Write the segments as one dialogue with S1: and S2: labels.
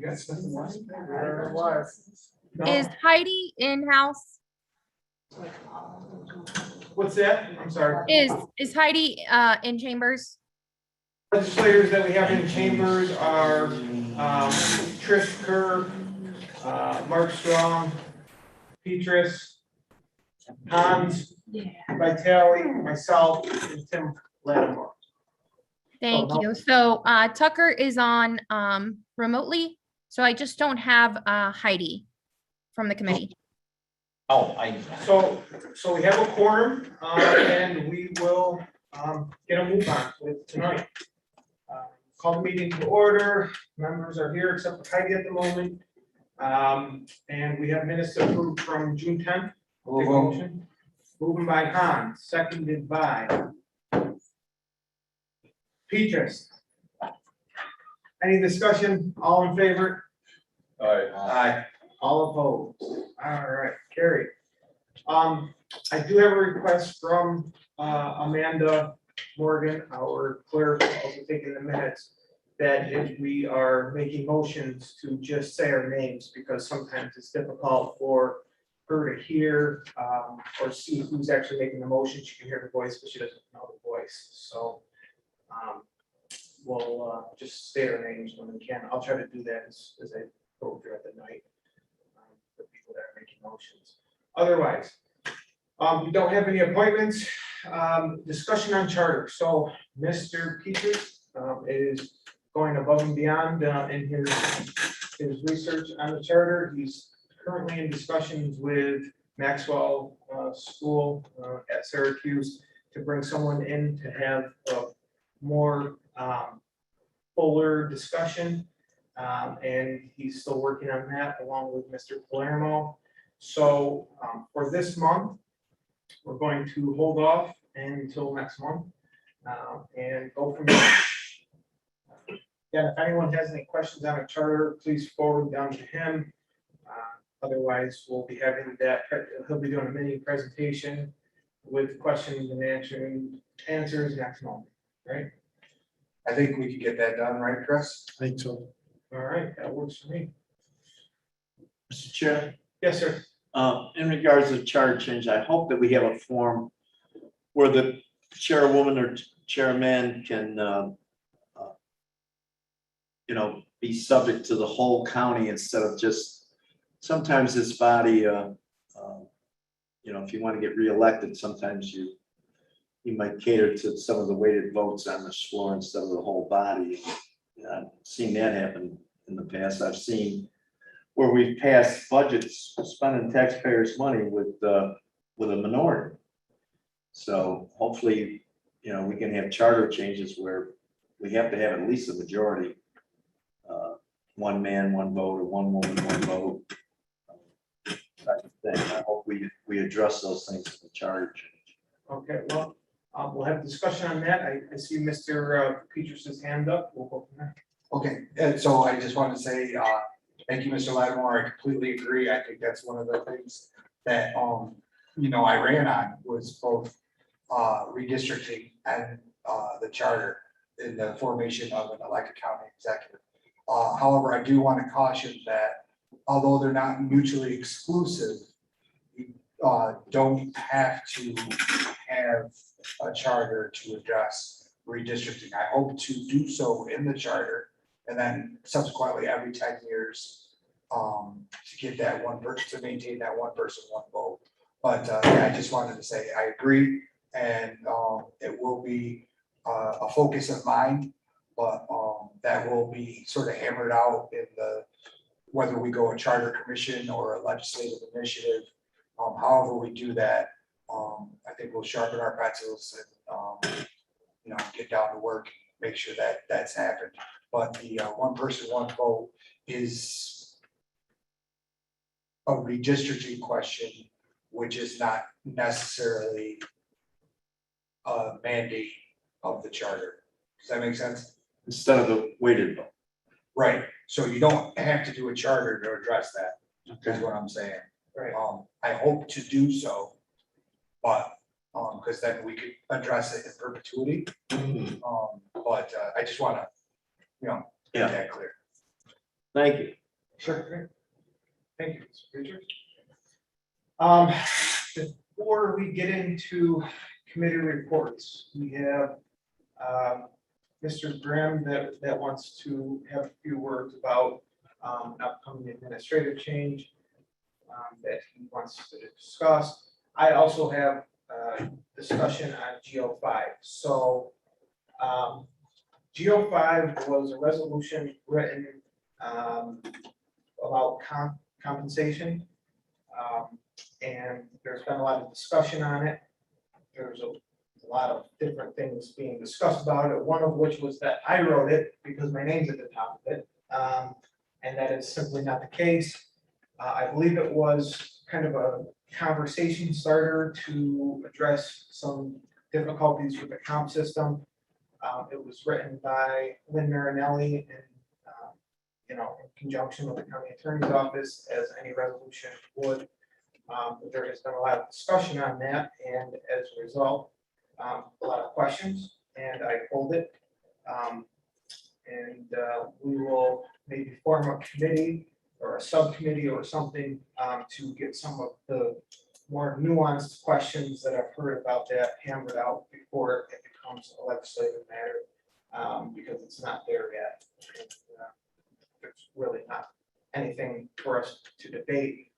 S1: Yes, there it was. No.
S2: Is Heidi in-house?
S1: What's that? I'm sorry.
S2: Is Heidi in chambers?
S1: Legislators that we have in chambers are Trish Kerr, Mark Strong, Petrus, Hans, Vitale, myself, and Tim Lattimore.
S2: Thank
S1: no.
S2: you. So Tucker is on remotely, so I just don't have Heidi from the committee.
S3: Oh,
S1: So we have a quorum, and we will get a move on with tonight. Call the meeting to order. Members are here except for Heidi at the moment. And we have minutes approved from June 10th. Take a motion. Moving by Hans, seconded by Petrus. Any discussion? All in favor? Aye. All opposed? All right, carried. I do have a request from Amanda Morgan, our clerk, also taking the minutes, that if we are making motions to just say our names, because sometimes it's difficult for her to hear or see who's actually making the motion. She can hear the voice, but she doesn't know the voice. So we'll just state our names when we can. I'll try to do that as I go throughout the night for people that are making motions. Otherwise, we don't have any appointments. Discussion on charter. So Mr. Peters is going above and beyond in his research on the charter. He's currently in discussions with Maxwell School at Syracuse to bring someone in to have a more fuller discussion. And he's still working on that along with Mr. Palermo. So for this month, we're going to hold off until next month and go from there. Again, if anyone has any questions on a charter, please forward them to him. Otherwise, we'll be having that, he'll be doing a mini presentation with questions and answers next month, right?
S4: I think we could get that done, right, Chris?
S1: I think so. All right, that works for me.
S3: Mr. Chair,
S1: Yes, sir.
S3: in regards to charter change, I hope that we have a form where the chairwoman or chairman can, be subject to the whole county instead of just, sometimes this body, if you want to get reelected, sometimes you might cater to some of the weighted votes on the floor instead of the whole body. I've seen that happen in the past. I've seen where we've passed budgets spending taxpayers' money with a minority. So hopefully, we can have charter changes where we have to have at least a majority. One man, one vote, or one woman, one vote. Type of thing. I hope we address those things in the charter change.
S1: Okay, well, we'll have a discussion on that. I see Mr. Petrus's hand up. We'll go from there.
S4: Okay, and so I just want to say, thank you, Mr. Lattimore. I completely agree. I think that's one of the things that, I ran on was both redistricting and the charter in the formation of an elected county executive. However, I do want to caution that although they're not mutually exclusive, you don't have to have a charter to address redistricting. I hope to do so in the charter and then subsequently every 10 years to get that one person, to maintain that one person, one vote. But I just wanted to say I agree, and it will be a focus of mine, but that will be sort of hammered out in whether we go a charter commission or a legislative initiative. However we do that, I think we'll sharpen our pencils and get down to work, make sure that that's happened. But the one person, one vote is a redistricting question, which is not necessarily a mandate of the charter. Does that make sense?
S3: Instead of the weighted vote.
S4: Right, so you don't have to do a charter to address that, is
S3: Okay.
S4: what I'm saying.
S1: Right.
S4: I hope to do so, but, because then we could address it in perpetuity. But I just wanna,
S3: Yeah.
S4: make that clear.
S3: Thank you.
S1: Sure. Great. Thank you, Mr. Richards. Before we get into committee reports, we have Mr. Graham that wants to have a few words about upcoming administrative change that he wants to discuss. I also have discussion on GO5. So GO5 was a resolution written about compensation. And there's been a lot of discussion on it. There's a lot of different things being discussed about it, one of which was that I wrote it because my name's at the top of it. And that is simply not the case. I believe it was kind of a conversation starter to address some difficulties with the comp system. It was written by Lynn Marinelli and, in conjunction with the county attorney's office, as any resolution would. But there has been a lot of discussion on that, and as a result, a lot of questions, and I pulled it. We will maybe form a committee or a subcommittee or something to get some of the more nuanced questions that I've heard about that hammered out before it becomes a legislative matter, because it's not there yet. And, there's really not anything for us to debate,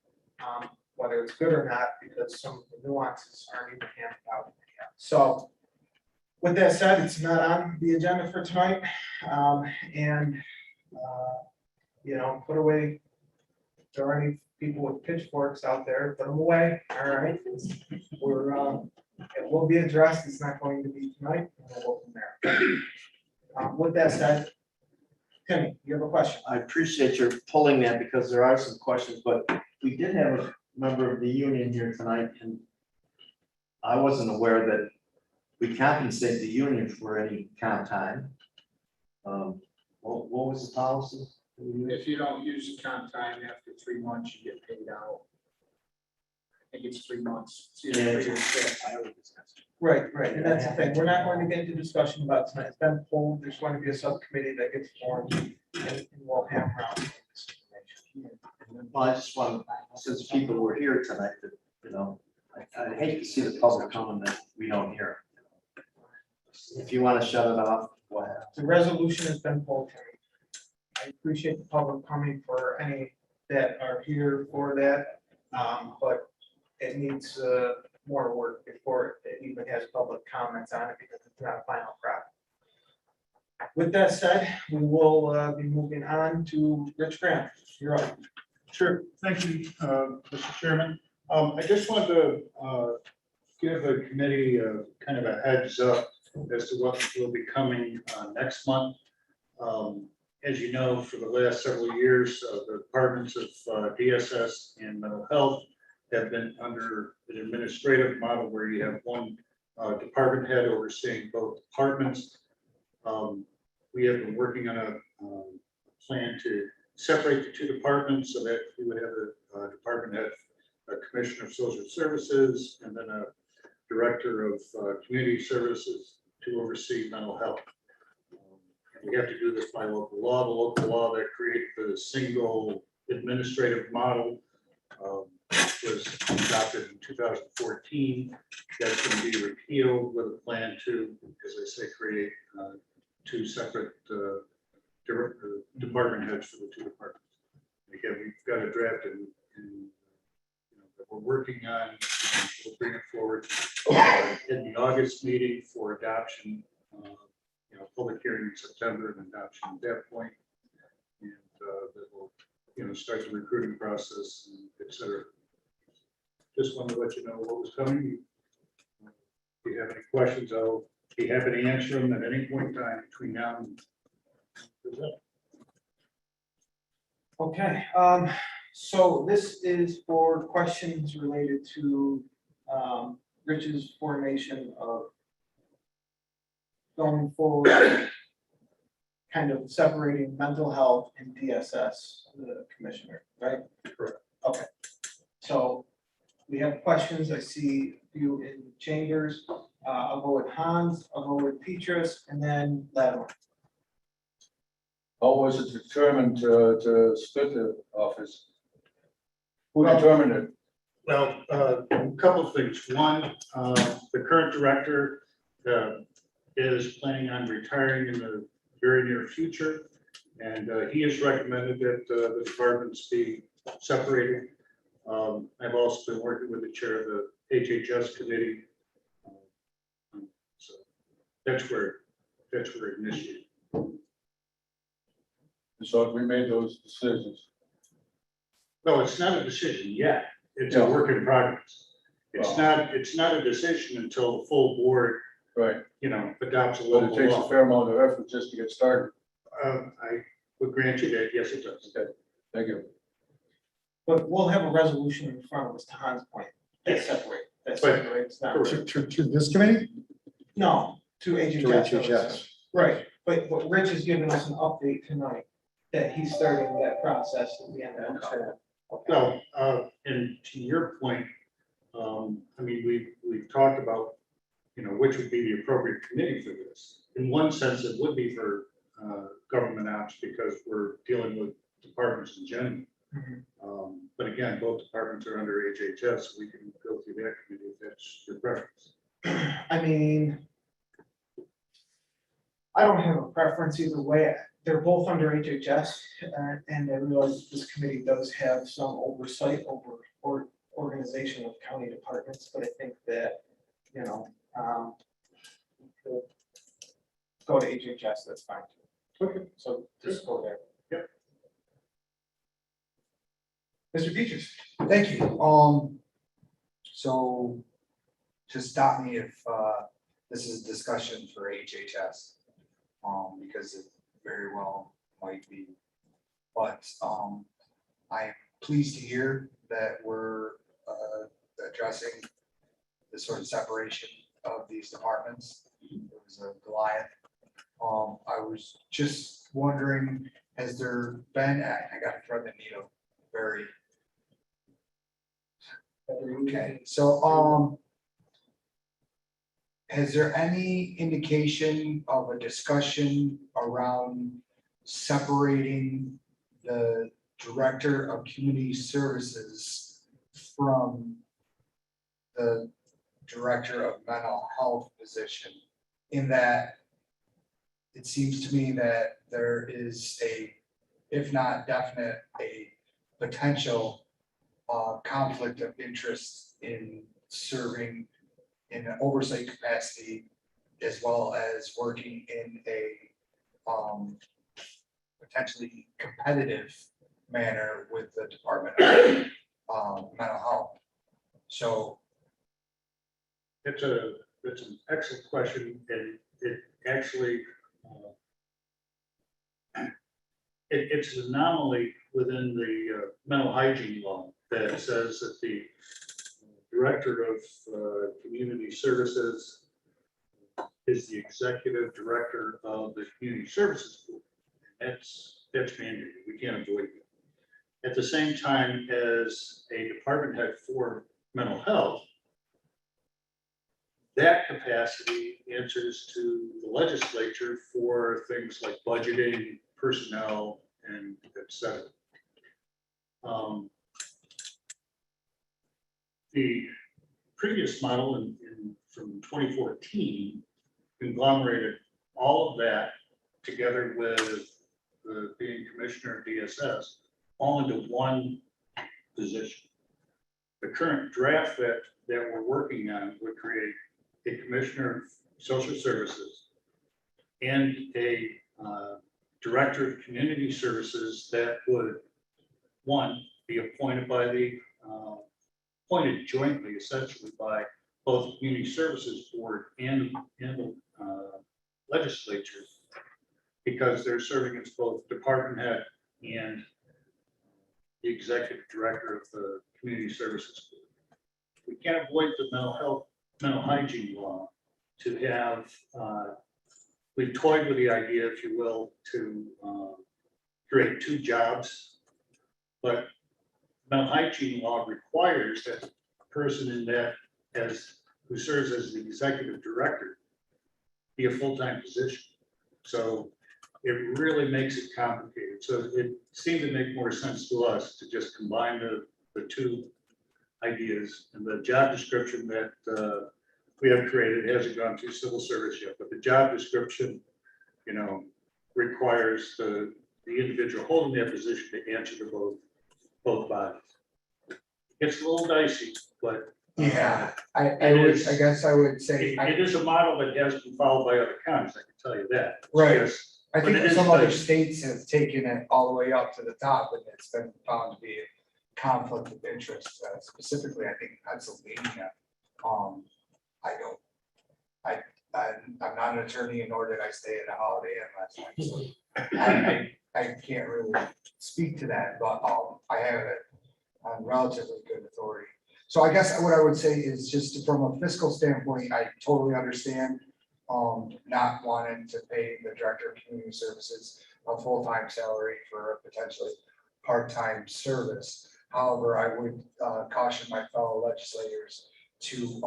S1: whether it's good or not, because some of the nuances aren't even hammered out yet. So with that said, it's not on the agenda for tonight. Put away, if there are any people with pitchforks out there, put them away, all right? It will be addressed, it's not going to be tonight, and we'll go from there. With that said, Timmy, you have a question?
S3: I appreciate your pulling that because there are some questions, but we did have a member of the union here tonight, and I wasn't aware that we compensate the union for any comp time. What was the policy?
S5: If you don't use the comp time after 3 months, you get paid out. I think it's 3 months. It's either 3 or 6.
S1: Right, and that's the thing, we're not going to get into discussion about tonight, it's been pulled, there's going to be a subcommittee that gets formed, and we'll hammer out this information.
S3: Well, I just want, since people were here tonight, that, I hate to see the public coming that we don't hear. If you want to shut it off, go ahead.
S1: The resolution has been pulled, Terry. I appreciate the public coming for any that are here for that, but it needs more work before it even has public comments on it, because it's not a final product. With that said, we will be moving on to Rich Graham. You're up.
S6: Sure, thank you, Mr. Chairman. I just wanted to give the committee kind of a heads up as to what will be coming next month. As you know, for the last several years, the departments of DSS and mental health have been under an administrative model where you have one department head overseeing both departments. We have been working on a plan to separate the two departments so that we would have a department head, a commissioner of social services, and then a director of community services to oversee mental health. And we have to do this by local law. The local law that created the single administrative model was adopted in 2014. That's going to be repealed with a plan to, as I say, create two separate department heads for the two departments. Again, we've got a draft and that we're working on. We'll bring it forward in the August meeting for adoption. Public hearing in September and adoption at that point, and that will start the recruiting process, et cetera. Just wanted to let you know what was coming. If you have any questions, I'll be happy to answer them at any point in time between now and.
S1: Okay, so this is for questions related to Rich's formation of going forward, kind of separating mental health and DSS, the commissioner, right?
S6: Correct.
S1: Okay, so we have questions. I see a few in chambers. I'll go with Hans, I'll go with Petrus, and then Lattimore.
S7: How was it determined to split the office? Who
S6: Well-
S7: determined it?
S6: Well, a couple of things. One, the current director is planning on retiring in the very near future. And he has recommended that the departments be separated. I've also been working with the chair of the HHS committee. So that's where it initiated.
S7: So we made those decisions.
S6: Well, it's not a decision yet. It's a
S7: Yeah.
S6: work in progress.
S7: Well.
S6: It's not a decision until the full board,
S7: Right,
S6: adopts a
S7: but it
S6: local
S7: takes a
S6: law.
S7: fair amount of effort just to get started.
S6: I would grant you that, yes, it does.
S7: Okay, thank you.
S1: But we'll have a resolution in front of us, to Han's point, that separate, that
S6: But-
S1: separates them.
S6: Correct.
S8: To this committee?
S1: No, to
S8: To
S1: HHS.
S8: HHS.
S1: Right, but Rich has given us an update tonight, that he's starting that process at the end of the.
S6: Well, and to your point, we've talked about, which would be the appropriate committee for this. In one sense, it would be for government ops because we're dealing with departments in general.
S1: Mhm.
S6: But again, both departments are under HHS, we can go through that committee if that's your preference.
S1: I mean, I don't have a preference either way. They're both under HHS, and I realize this committee does have some oversight over organization of county departments, but I think that, go to HHS, that's fine.
S6: Okay.
S1: So just go there.
S6: Yep.
S1: Mr. Peters.
S4: Thank you. So just stop me if, this is discussion for HHS. Because it very well might be. But, I'm pleased to hear that we're, addressing the sort of separation of these departments. It was a Goliath. I was just wondering, has there been, I got to thread the needle, very. Okay, so, has there any indication of a discussion around separating the Director of Community Services from the Director of Mental Health position? In that, it seems to me that there is a, if not definite, a potential conflict of interest in serving in an oversight capacity as well as working in a potentially competitive manner with the Department of Mental Health. So,
S6: It's an excellent question, and it actually, it's an anomaly within the mental hygiene law that says that the Director of Community Services is the Executive Director of the Community Services Board. That's mandated, we can't avoid it. At the same time as a department head for mental health, that capacity answers to the legislature for things like budgeting, personnel, and et cetera. The previous model from 2014 conglomerated all of that together with being commissioner of DSS all into one position. The current draft that we're working on would create a commissioner of social services and a director of community services that would, one, be appointed by appointed jointly, essentially, by both the Community Services Board and the legislature, because they're serving as both department head and the executive director of the Community Services Board. We can't avoid the mental hygiene law to have, we've toyed with the idea, if you will, to create two jobs, but mental hygiene law requires that the person in that who serves as the executive director be a full-time position. So it really makes it complicated. So it seemed to make more sense to us to just combine the two ideas, and the job description that we have created hasn't gone through civil service yet, but the job description, you know, requires the individual holding that position to answer to both bodies. It's a little dicey, but.
S4: Yeah, I
S6: It
S4: would,
S6: is-
S4: I guess I would say,
S6: It is a model that has been followed by other counties, I can tell you that.
S4: Right.
S6: Yes,
S4: I
S6: but it
S4: think
S6: is
S4: some other
S6: dicey.
S4: states have taken it all the way up to the top, and it's been found to be a conflict of interest, specifically, I think Pennsylvania. I don't, I'm not an attorney, nor did I stay at a Holiday Inn last night, so I can't really speak to that, but, I have it on relatively good authority. So I guess what I would say is just from a fiscal standpoint, I totally understand not wanting to pay the director of community services a full-time salary for a potentially part-time service. However, I would caution my fellow legislators to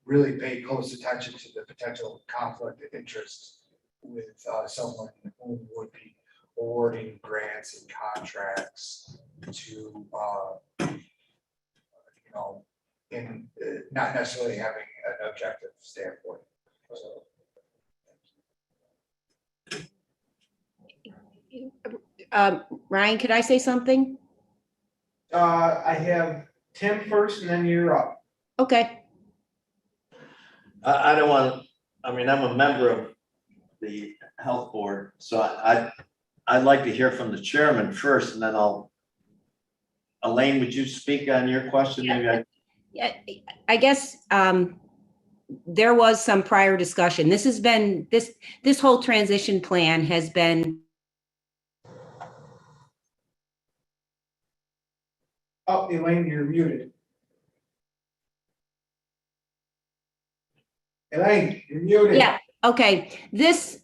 S4: really pay close attention to the potential conflict of interest with someone who would be awarding grants and contracts to you know, in not necessarily having an objective standpoint. So.
S8: Ryan, could I say something?
S1: I have Tim first and then you're up.
S8: Okay,
S3: I don't want, I mean, I'm a member of the health board, so I'd like to hear from the chairman first, and then Elaine, would you speak on your question? Maybe
S8: yeah, I guess there was some prior discussion. This has been, this whole transition plan has been.
S1: Oh, Elaine, you're muted. Elaine, you're muted.
S8: Yeah, okay. The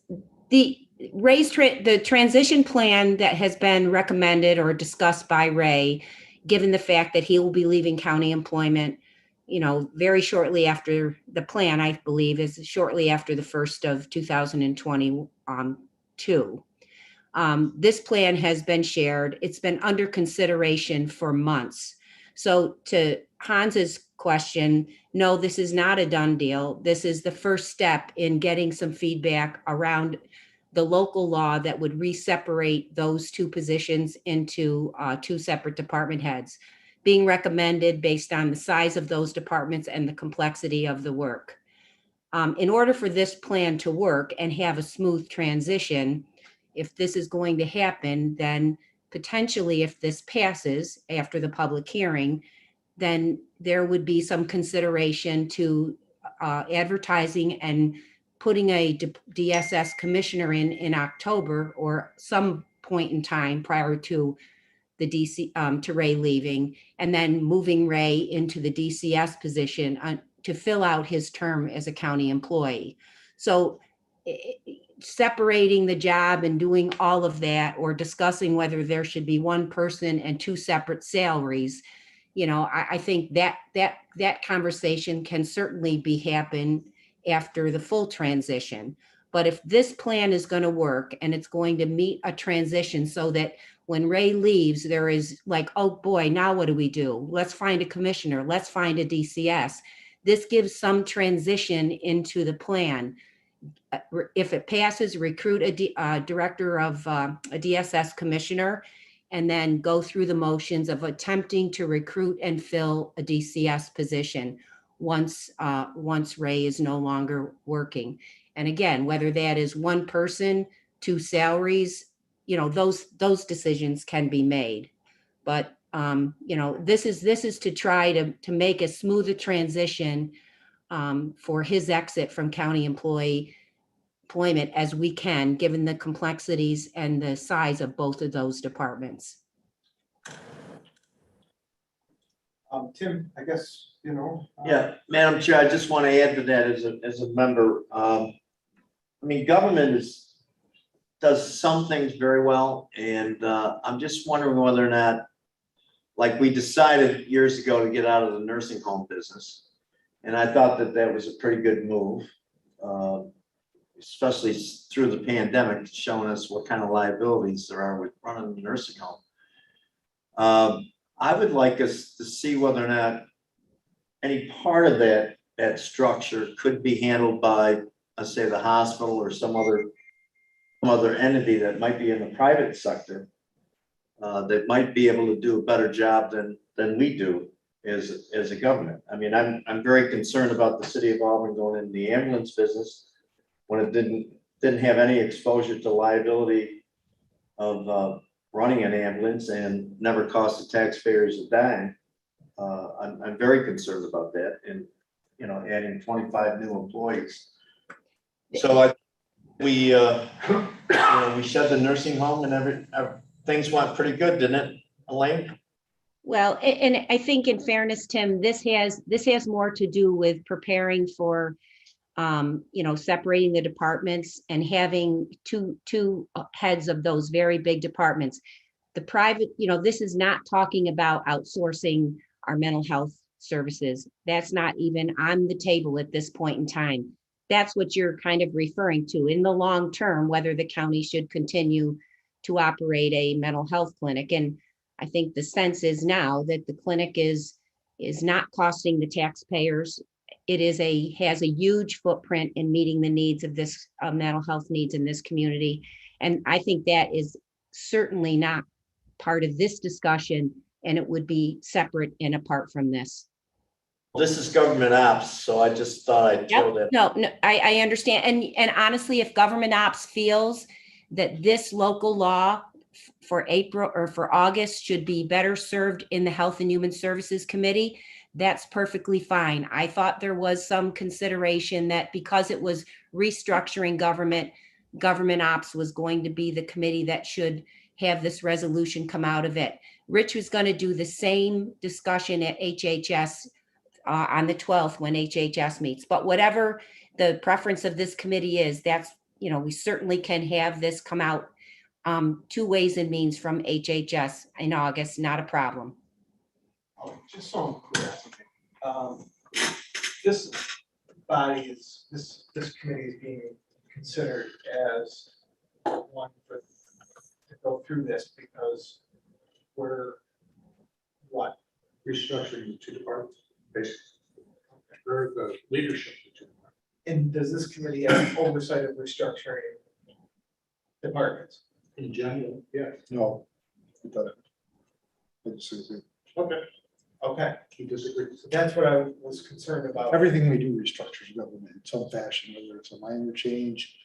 S8: transition plan that has been recommended or discussed by Ray, given the fact that he will be leaving county employment, you know, very shortly after the plan, I believe, is shortly after the 1st of 2022. This plan has been shared. It's been under consideration for months. So to Hans's question, no, this is not a done deal. This is the first step in getting some feedback around the local law that would re-separate those two positions into two separate department heads, being recommended based on the size of those departments and the complexity of the work. In order for this plan to work and have a smooth transition, if this is going to happen, then potentially if this passes after the public hearing, then there would be some consideration to advertising and putting a DSS commissioner in October or some point in time prior to the DC to Ray leaving, and then moving Ray into the DCS position to fill out his term as a county employee. So separating the job and doing all of that, or discussing whether there should be one person and two separate salaries, you know, I think that conversation can certainly be happen after the full transition. But if this plan is going to work and it's going to meet a transition so that when Ray leaves, there is like, oh boy, now what do we do? Let's find a commissioner. Let's find a DCS. This gives some transition into the plan. If it passes, recruit a director of a DSS commissioner, and then go through the motions of attempting to recruit and fill a DCS position once Ray is no longer working. And again, whether that is one person, two salaries, you know, those decisions can be made. But you know, this is to try to make a smoother transition for his exit from county employment as we can, given the complexities and the size of both of those departments.
S1: Tim, I guess, you know.
S3: Yeah, Madam Chair, I just want to add to that as a member. I mean, government does some things very well, and I'm just wondering whether or not, like we decided years ago to get out of the nursing home business, and I thought that was a pretty good move. especially through the pandemic, showing us what kind of liabilities there are with running a nursing home. I would like us to see whether or not any part of that structure could be handled by, let's say, the hospital or some other entity that might be in the private sector, that might be able to do a better job than we do as a government. I mean, I'm very concerned about the city of Auburn going into the ambulance business when it didn't have any exposure to liability of running an ambulance and never cost the taxpayers a dime. I'm very concerned about that, and, you know, adding 25 new employees. So we shut the nursing home and things went pretty good, didn't it, Elaine?
S8: Well, and I think in fairness, Tim, this has more to do with preparing for, separating the departments and having two heads of those very big departments. The private, this is not talking about outsourcing our mental health services. That's not even on the table at this point in time. That's what you're kind of referring to in the long term, whether the county should continue to operate a mental health clinic. And I think the sense is now that the clinic is not costing the taxpayers. It has a huge footprint in meeting the needs of this mental health needs in this community. And I think that is certainly not part of this discussion, and it would be separate and apart from this.
S3: This is government ops, so I just thought I'd throw that.
S8: No, I understand. And honestly, if government ops feels that this local law for April or for August should be better served in the Health and Human Services Committee, that's perfectly fine. I thought there was some consideration that because it was restructuring government ops was going to be the committee that should have this resolution come out of it. Rich was going to do the same discussion at HHS on the 12th when HHS meets. But whatever the preference of this committee is, that's, we certainly can have this come out two ways and means from HHS in August, not a problem.
S1: Just so I'm clear, this body is, this committee is being considered as one to go through this because we're what?
S6: Restructuring the two departments, basically. Or the leadership of the two departments.
S1: And does this committee have oversight of restructuring departments?
S6: In general, yeah.
S7: No. I thought it- I disagree.
S1: Okay,
S6: He disagrees.
S1: so that's what I was concerned about.
S7: Everything we do restructures government in some fashion, whether it's a minor change,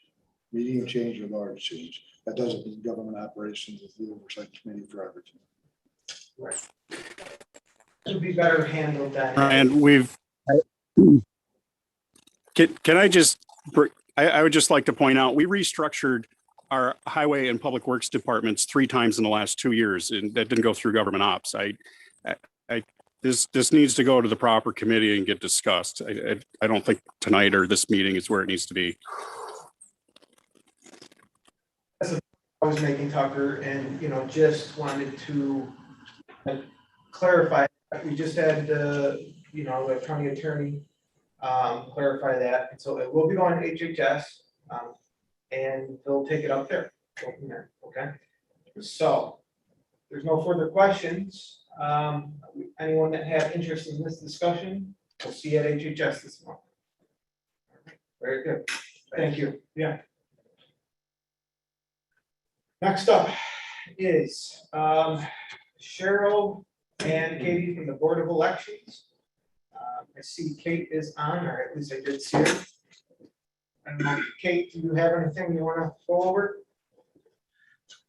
S7: medium change, or large change. That doesn't mean government operations is the oversight committee for everything.
S1: Right. It would be better handled than.
S9: And can I just, I would just like to point out, we restructured our highway and public works departments 3 times in the last 2 years, and that didn't go through government ops. This needs to go to the proper committee and get discussed. I don't think tonight or this meeting is where it needs to be.
S1: I was making, Tucker, and, just wanted to clarify, we just had, the county attorney clarify that, and so it will be going to HHS, and they'll take it up there, go from there, okay? So, there's no further questions. Anyone that had interest in this discussion, we'll see you at HHS this month. Very good, thank you, yeah. Next up is Cheryl and Katie from the Board of Elections. I see Kate is on, or at least I did see her. I don't know, Kate, do you have anything you want to go over?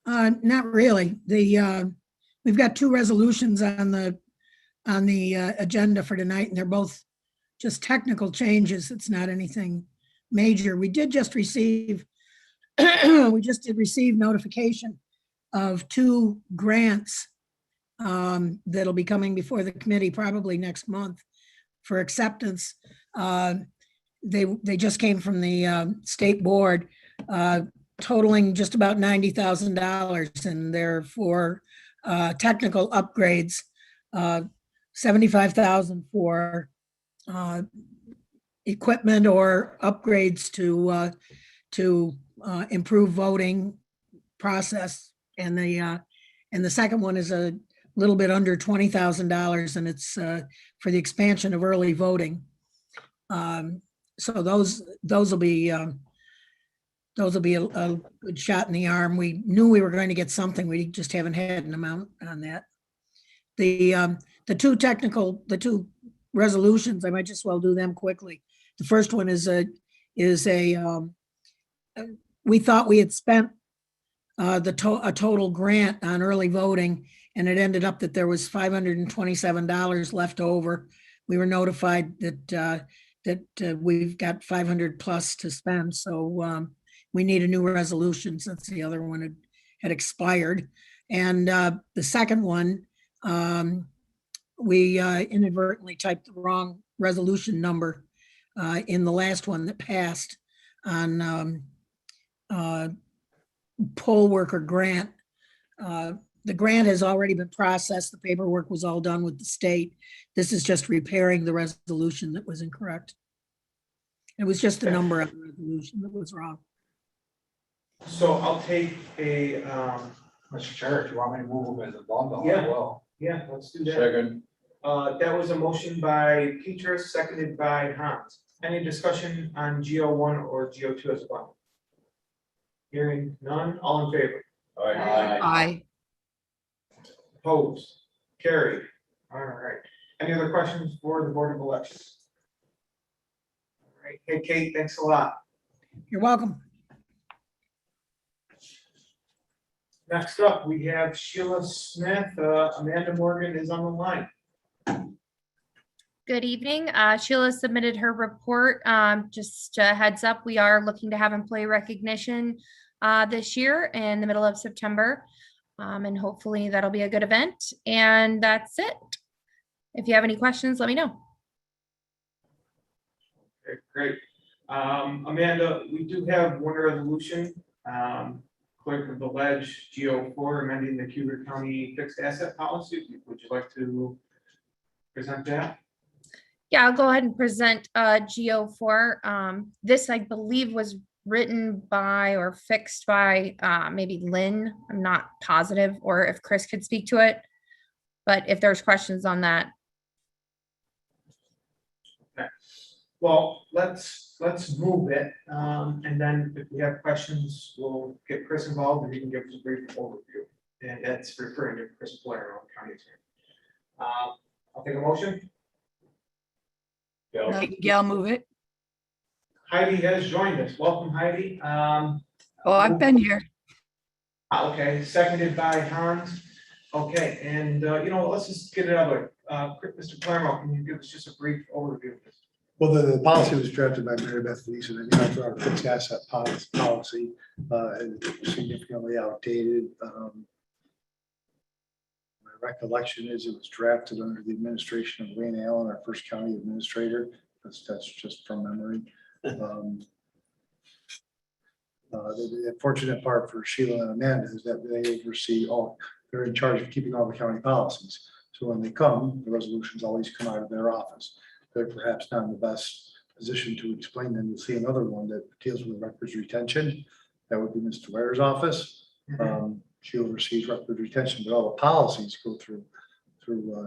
S10: Not really. We've got 2 resolutions on the agenda for tonight, and they're both just technical changes. It's not anything major. We did receive notification of 2 grants that'll be coming before the committee probably next month for acceptance. They just came from the state board, totaling just about $90,000, and they're for technical upgrades, $75,000 for equipment or upgrades to to improve voting process. And the second one is a little bit under $20,000, and it's for the expansion of early voting. So those will be a good shot in the arm. We knew we were going to get something. We just haven't had an amount on that. The two resolutions, I might just well do them quickly. The first one is we thought we had spent a total grant on early voting, and it ended up that there was $527 left over. We were notified that we've got 500 plus to spend, so we need a new resolution since the other one had expired. And the second one, we inadvertently typed the wrong resolution number in the last one that passed on poll worker grant. The grant has already been processed. The paperwork was all done with the state. This is just repairing the resolution that was incorrect. It was just the number of the resolution that was wrong.
S1: So I'll take a,
S4: Mr. Chair, if you want me to move them as a bundle, I
S1: Yeah.
S4: will.
S1: yeah, let's do that.
S5: Second.
S1: That was a motion by Petrus, seconded by Hans. Any discussion on GO1 or GO2 as well? Hearing none, all in favor?
S8: Aye.
S1: Opposed? Carried. All right. Any other questions for the Board of Elections? All right. Hey, Kate, thanks a lot.
S10: You're welcome.
S1: Next up, we have Sheila Smith. Amanda Morgan is on the line.
S2: Good evening. Sheila submitted her report. Just a heads up, we are looking to have employee recognition this year in the middle of September. And hopefully that'll be a good event. And that's it. If you have any questions, let me know.
S1: Okay, great. Amanda, we do have one resolution. Clerk of the Ledge, GO4, amending the Cayuga County fixed asset policy. Would you like to present that?
S2: Yeah, I'll go ahead and present GO4. This, I believe, was written by or fixed by maybe Lynn. I'm not positive, or if Chris could speak to it. But if there's questions on that.
S1: Okay. Well, let's move it. And then if we have questions, we'll get Chris involved and he can give us a brief overview. And that's referring to Chris Blair, our county attorney. I'll take a motion.
S11: Gail, move it.
S1: Heidi has joined us. Welcome, Heidi.
S11: Oh, I've been here.
S1: Okay, seconded by Hans. Okay, and let's just get it out of the way. Mr. Palermo, can you give us just a brief overview of this?
S7: Well, the policy was drafted by Mary Beth Leeson, and our fixed asset policy is significantly outdated. My recollection is it was drafted under the administration of Wayne Allen, our first county administrator. That's just from memory. The unfortunate part for Sheila and Amanda is that they oversee they're in charge of keeping all the county policies. So when they come, the resolutions always come out of their office. They're perhaps not in the best position to explain them. You'll see another one that deals with records retention. That would be Mr. Ware's office. She oversees record retention, but all the policies go through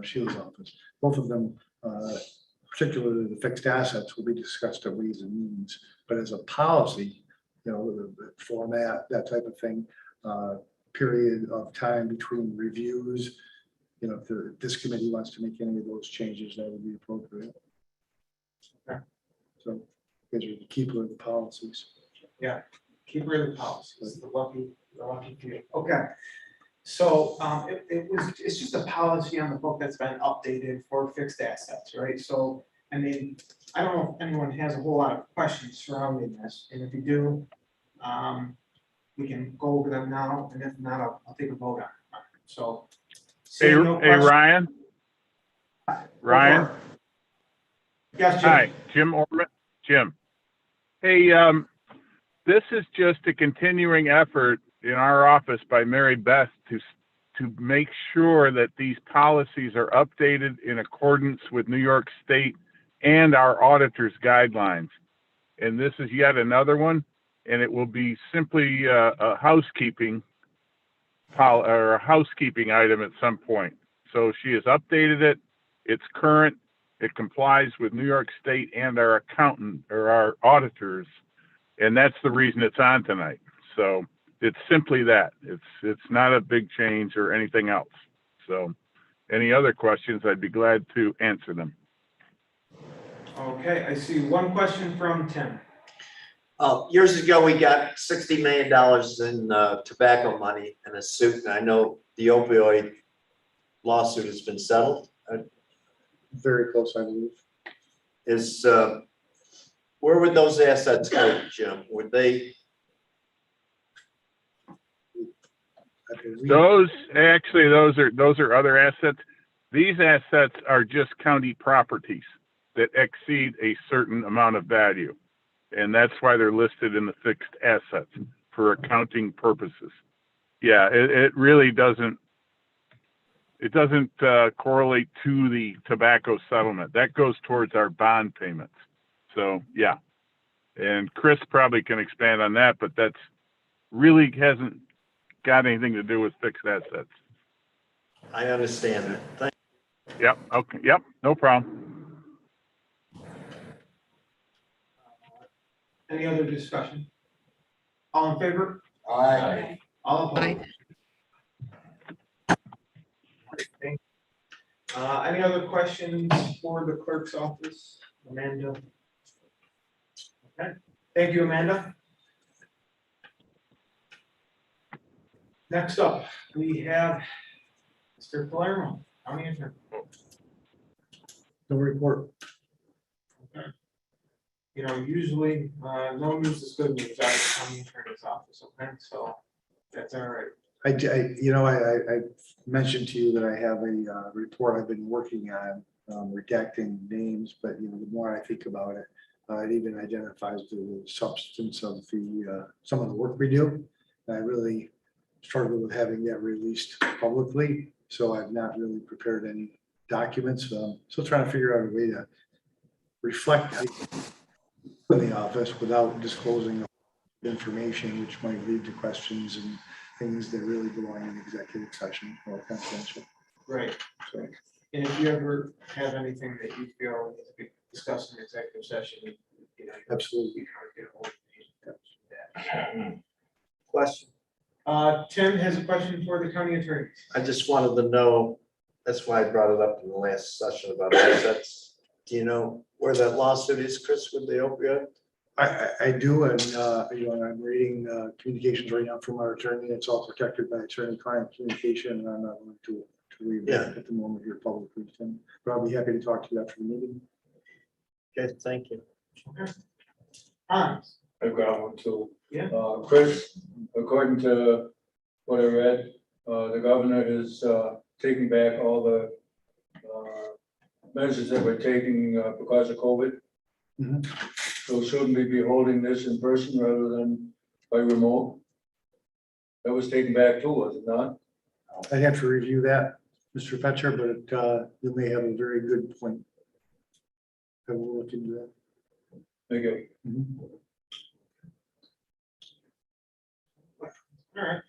S7: Sheila's office. Both of them, particularly the fixed assets, will be discussed at Ways and Means. But as a policy, the format, that type of thing, period of time between reviews, if this committee wants to make any of those changes, that would be appropriate.
S1: Okay.
S7: So, these are the keeper of the policies.
S1: Yeah, keeper of the policies, the lucky few. Okay. So it's just a policy on the book that's been updated for fixed assets, right? So, I mean, I don't know if anyone has a whole lot of questions surrounding this, and if you do, we can go over them now, and if not, I'll take a vote on it. So.
S12: Hey,
S1: seeing no
S12: hey,
S1: questions-
S12: Ryan. Ryan.
S1: Yes, Jim.
S12: Hi, Jim Orman. Jim. Hey, this is just a continuing effort in our office by Mary Beth to make sure that these policies are updated in accordance with New York State and our auditor's guidelines. And this is yet another one. and it will be simply a housekeeping or a housekeeping item at some point. So she has updated it. It's current. It complies with New York State and our accountant or our auditors, and that's the reason it's on tonight. So it's simply that. It's not a big change or anything else. So any other questions, I'd be glad to answer them.
S1: Okay, I see one question from Tim.
S3: Years ago, we got $60 million in tobacco money in a suit, and I know the opioid lawsuit has been settled.
S7: Very close, I believe.
S3: Is, where would those assets go, Jim? Would they?
S7: I believe-
S12: Those are other assets. These assets are just county properties that exceed a certain amount of value. And that's why they're listed in the fixed assets for accounting purposes. Yeah, it really doesn't, correlate to the tobacco settlement. That goes towards our bond payments. So, yeah. And Chris probably can expand on that, but that's really hasn't got anything to do with fixed assets.
S3: I understand that.
S12: Yep, okay, yep, no problem.
S1: Any other discussion? All in favor?
S4: Aye.
S1: All opposed?
S11: Aye.
S1: Thank you. Any other questions for the clerk's office, Amanda? Okay, thank you, Amanda. Next up, we have Mr. Palermo, county attorney.
S7: No report.
S1: You know, usually, no news is good news out of the county attorney's office, okay, so that's all right.
S7: I mentioned to you that I have a report I've been working on, redacting names, but the more I think about it, it even identifies the substance of the some of the work we do. And I really struggle with having that released publicly, so I've not really prepared any documents. Still trying to figure out a way to reflect in the office without disclosing information, which might lead to questions and things that really belong in executive session or confidential.
S1: Right,
S7: So,
S1: and if you ever have anything that you feel needs to be discussed in executive session, you know.
S7: absolutely.
S1: You can get a hold of me.
S3: Question.
S1: Tim has a question for the county attorney.
S3: I just wanted to know, that's why I brought it up in the last session about assets. Do you know where that lawsuit is, Chris, with the opioid?
S7: I do, and I'm reading communications right now from our attorney. It's all protected by attorney-client communication, and I'm not going to read that at the moment here publicly, Tim. But I'll be happy to talk to you after the meeting.
S3: Okay, thank you.
S1: Okay. Hans,
S13: I've got one too.
S1: Yeah.
S13: Chris, according to what I read, the governor is taking back all the measures that we're taking because of COVID.
S7: Mhm.
S13: So shouldn't we be holding this in person rather than by remote? That was taken back too, was it not?
S7: I'd have to review that, Mr. Fetcher, but you may have a very good point. I will look into that.
S13: Thank you.
S1: all right.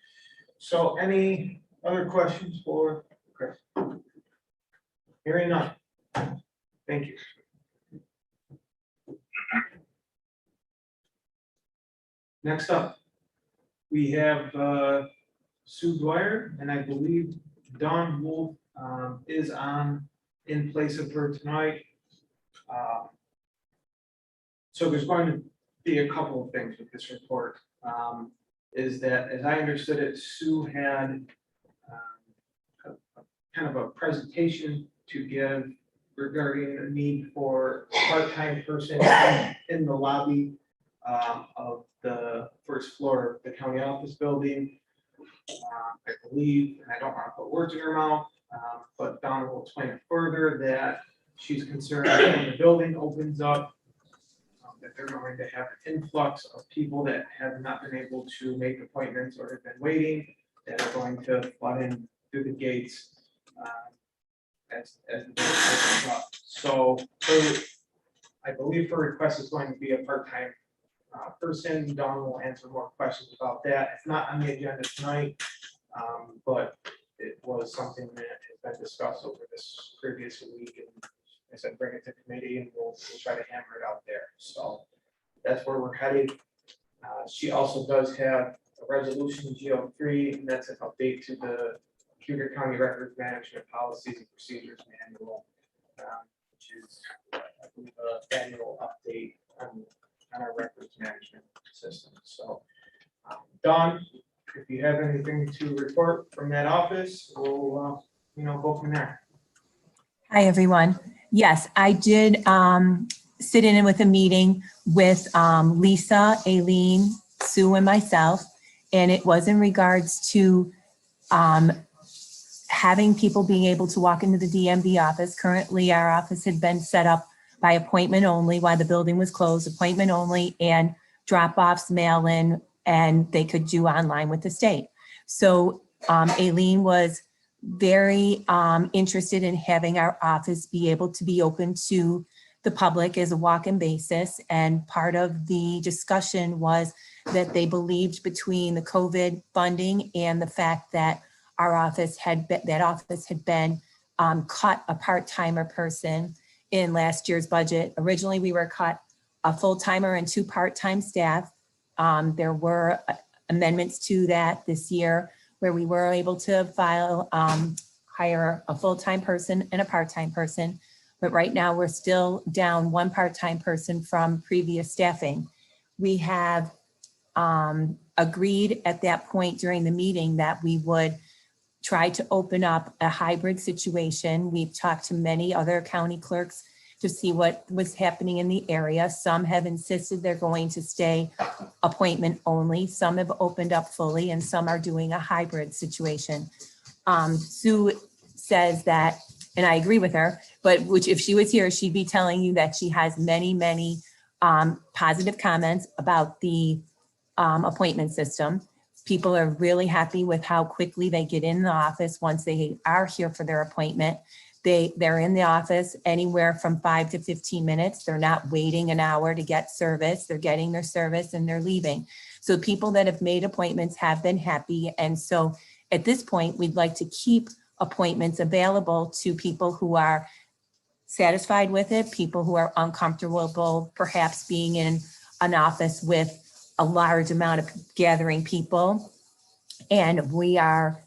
S1: So any other questions for Chris? Hearing none. Thank you. Next up, we have Sue Dwyer, and I believe Dawn Wolf is in place of her tonight. So there's going to be a couple of things with this report. Is that, as I understood it, Sue had kind of a presentation to give regarding the need for a part-time person in the lobby of the first floor of the county office building. I believe, and I don't want to put words in her mouth, but Donna will explain it further, that she's concerned that when the building opens up, that they're going to have an influx of people that have not been able to make appointments or have been waiting, that are going to flood in through the gates as the building opens up. So I believe her request is going to be a part-time person. Dawn will answer more questions about that. It's not on the agenda tonight, but it was something that has been discussed over this previous week. And I said, bring it to committee and we'll try to hammer it out there. So that's where we're headed. She also does have a resolution GO3, and that's an update to the Cayuga County Records Management Policies and Procedures Manual, which is, I believe, an annual update on our records management system. So, Dawn, if you have anything to report from that office, we'll, go from there.
S14: Hi, everyone. Yes, I did sit in with a meeting with Lisa, Aileen, Sue, and myself, and it was in regards to having people being able to walk into the DMV office. Currently, our office had been set up by appointment only while the building was closed, appointment only, and drop-offs, mail-in, and they could do online with the state. So Aileen was very interested in having our office be able to be open to the public as a walk-in basis. And part of the discussion was that they believed between the COVID funding and the fact that our office had been cut a part-timer person in last year's budget. Originally, we were cut a full-timer and 2 part-time staff. There were amendments to that this year where we were able to hire a full-time person and a part-time person. But right now we're still down 1 part-time person from previous staffing. We have agreed at that point during the meeting that we would try to open up a hybrid situation. We've talked to many other county clerks to see what was happening in the area. Some have insisted they're going to stay appointment only. Some have opened up fully, and some are doing a hybrid situation. Sue says that, and I agree with her, but which if she was here, she'd be telling you that she has many positive comments about the appointment system. People are really happy with how quickly they get in the office once they are here for their appointment. They're in the office anywhere from 5 to 15 minutes. They're not waiting an hour to get service. They're getting their service and they're leaving. So people that have made appointments have been happy. And so at this point, we'd like to keep appointments available to people who are satisfied with it, people who are uncomfortable, perhaps being in an office with a large amount of gathering people. And we are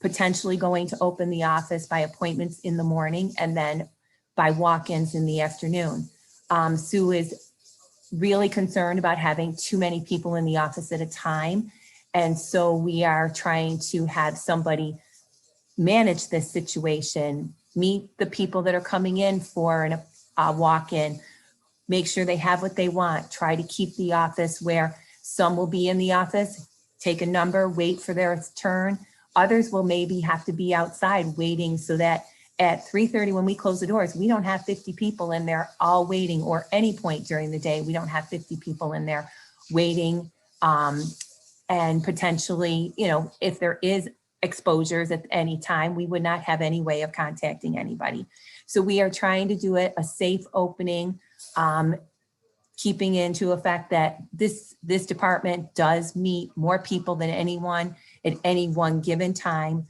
S14: potentially going to open the office by appointments in the morning and then by walk-ins in the afternoon. Sue is really concerned about having too many people in the office at a time. And so we are trying to have somebody manage this situation, meet the people that are coming in for a walk-in, make sure they have what they want, try to keep the office where some will be in the office, take a number, wait for their turn. Others will maybe have to be outside waiting so that at 3:30 when we close the doors, we don't have 50 people in there all waiting, or any point during the day, we don't have 50 people in there waiting. And potentially, if there is exposures at any time, we would not have any way of contacting anybody. So we are trying to do it a safe opening, keeping into effect that this department does meet more people than anyone at any one given time.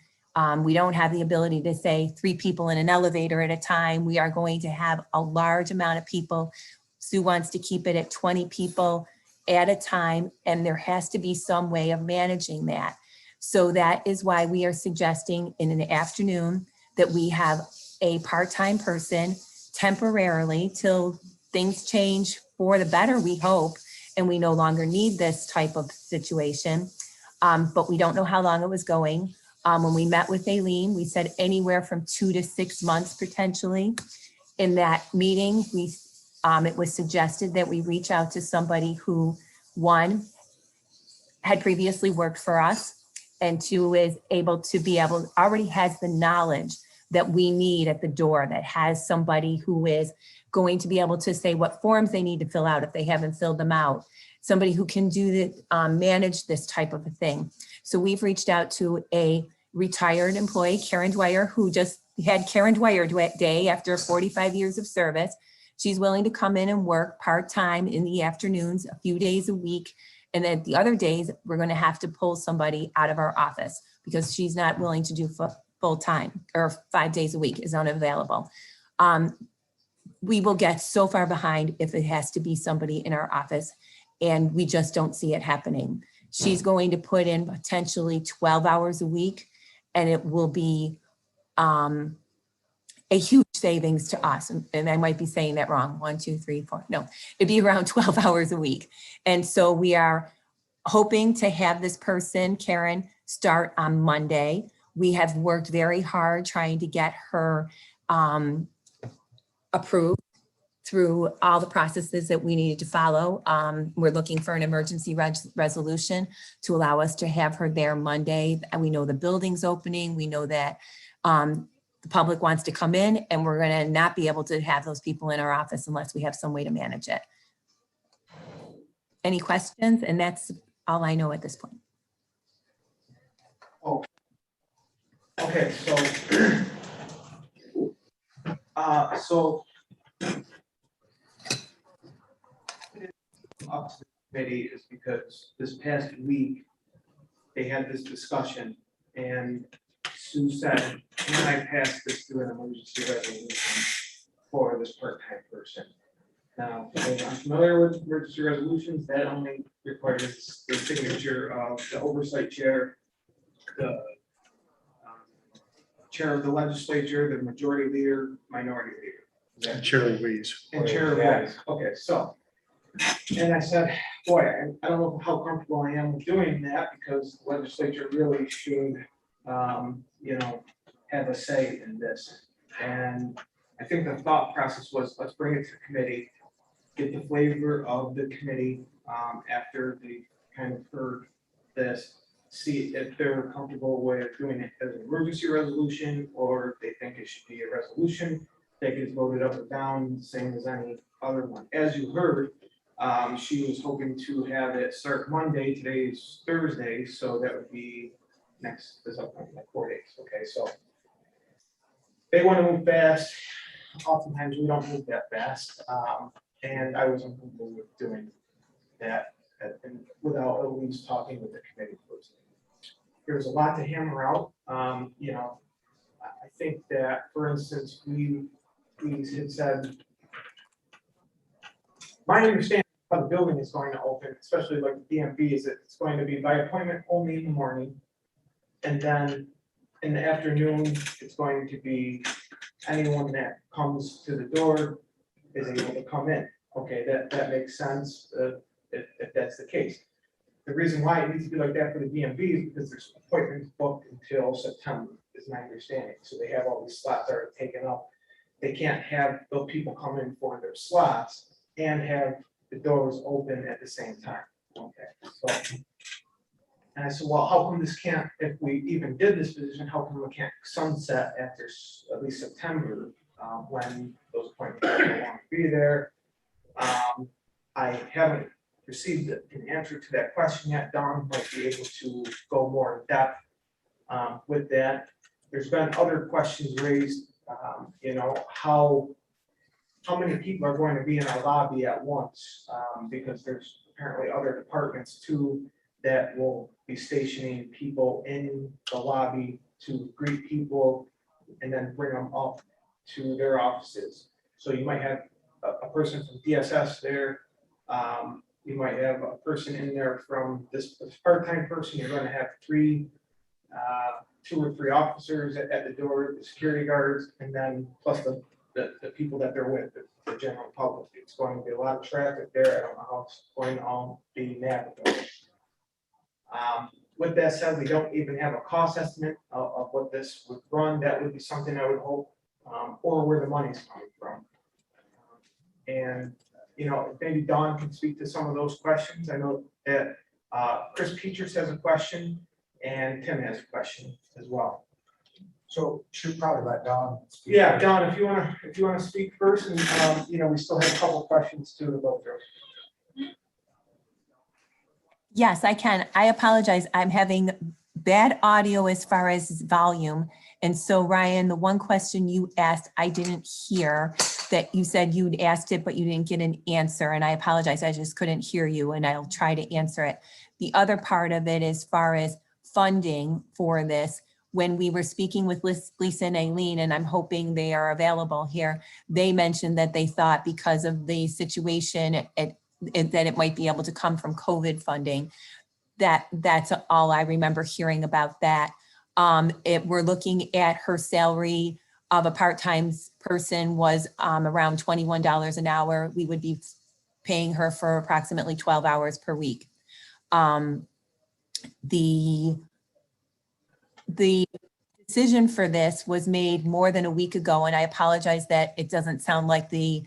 S14: We don't have the ability to say 3 people in an elevator at a time. We are going to have a large amount of people. Sue wants to keep it at 20 people at a time, and there has to be some way of managing that. So that is why we are suggesting in an afternoon that we have a part-time person temporarily till things change for the better, we hope, and we no longer need this type of situation. But we don't know how long it was going. When we met with Aileen, we said anywhere from 2 to 6 months potentially. In that meeting, it was suggested that we reach out to somebody who, 1, had previously worked for us, and 2, is already has the knowledge that we need at the door, that has somebody who is going to be able to say what forms they need to fill out if they haven't filled them out. Somebody who can manage this type of a thing. So we've reached out to a retired employee, Karen Dwyer, who just had Karen Dwyer Day after 45 years of service. She's willing to come in and work part-time in the afternoons, a few days a week. And then the other days, we're going to have to pull somebody out of our office because she's not willing to do full-time, or 5 days a week is unavailable. We will get so far behind if it has to be somebody in our office, and we just don't see it happening. She's going to put in potentially 12 hours a week, and it will be a huge savings to us. And I might be saying that wrong. 1, 2, 3, 4. No, it'd be around 12 hours a week. And so we are hoping to have this person, Karen, start on Monday. We have worked very hard trying to get her approved through all the processes that we needed to follow. We're looking for an emergency resolution to allow us to have her there Monday. And we know the building's opening. We know that the public wants to come in, and we're going to not be able to have those people in our office unless we have some way to manage it. Any questions? And that's all I know at this point.
S1: Okay, so, up to the committee is because this past week, they had this discussion, and Sue said, can I pass this through an emergency resolution for this part-time person? Now, if I'm familiar with emergency resolutions, that only requires the signature of the oversight chair, the chair of the legislature, the majority leader, minority leader.
S6: And Chair Louise.
S1: And Chair Louise. Okay, so, and I said, boy, I don't know how comfortable I am with doing that, because the legislature really should, you know, have a say in this. And I think the thought process was, let's bring it to committee, get the flavor of the committee after they kind of heard this, see if they're comfortable with doing it as an emergency resolution, or if they think it should be a resolution that gets voted up or down, same as any other one. As you heard, she was hoping to have it start Monday. Today's Thursday, so that would be this upcoming, like 4 days. Okay, so they want to move fast. Oftentimes we don't move that fast, and I wasn't comfortable with doing that and without at least talking with the committee first. There's a lot to hammer out. You know, I think that, for instance, we had said, my understanding of how the building is going to open, especially like the DMV, is that it's going to be by appointment only in the morning. And then in the afternoon, it's going to be anyone that comes to the door is able to come in. Okay, that makes sense if that's the case. The reason why it needs to be like that for the DMV is because there's appointments booked until September, is my understanding. So they have all these slots that are taken up. They can't have those people come in for their slots and have the doors open at the same time. Okay, so, and I said, well, how come this can't, if we even did this position, how come we can't sunset after at least September, when those appointments are no longer be there? I haven't received an answer to that question yet. Don might be able to go more in depth with that. There's been other questions raised, you know, how many people are going to be in our lobby at once? Because there's apparently other departments too that will be stationing people in the lobby to greet people and then bring them up to their offices. So you might have a person from DSS there. You might have a person in there from this part-time person. You're going to have 2 or 3 officers at the door, the security guards, and then plus the people that they're with, the general public. It's going to be a lot of traffic there. I don't know how it's going to all be navigable. With that said, we don't even have a cost estimate of what this would run. That would be something I would hope, or where the money's coming from. And, you know, maybe Don can speak to some of those questions. I know that Chris Peters has a question and Tim has a question as well.
S4: So should probably let Don speak.
S1: Yeah, Don, if you wanna speak first, and you know, we still have a couple of questions too to go through.
S14: Yes, I can. I apologize. I'm having bad audio as far as volume. And so Ryan, the one question you asked, I didn't hear. that you said you'd asked it, but you didn't get an answer, and I apologize, I just couldn't hear you, and I'll try to answer it. The other part of it, as far as funding for this, when we were speaking with Lisa and Aileen, and I'm hoping they are available here, they mentioned that they thought because of the situation, that it might be able to come from COVID funding. That's all I remember hearing about that. We're looking at her salary of a part-time person was around $21 an hour. We would be paying her for approximately 12 hours per week. The decision for this was made more than a week ago, and I apologize that it doesn't sound like the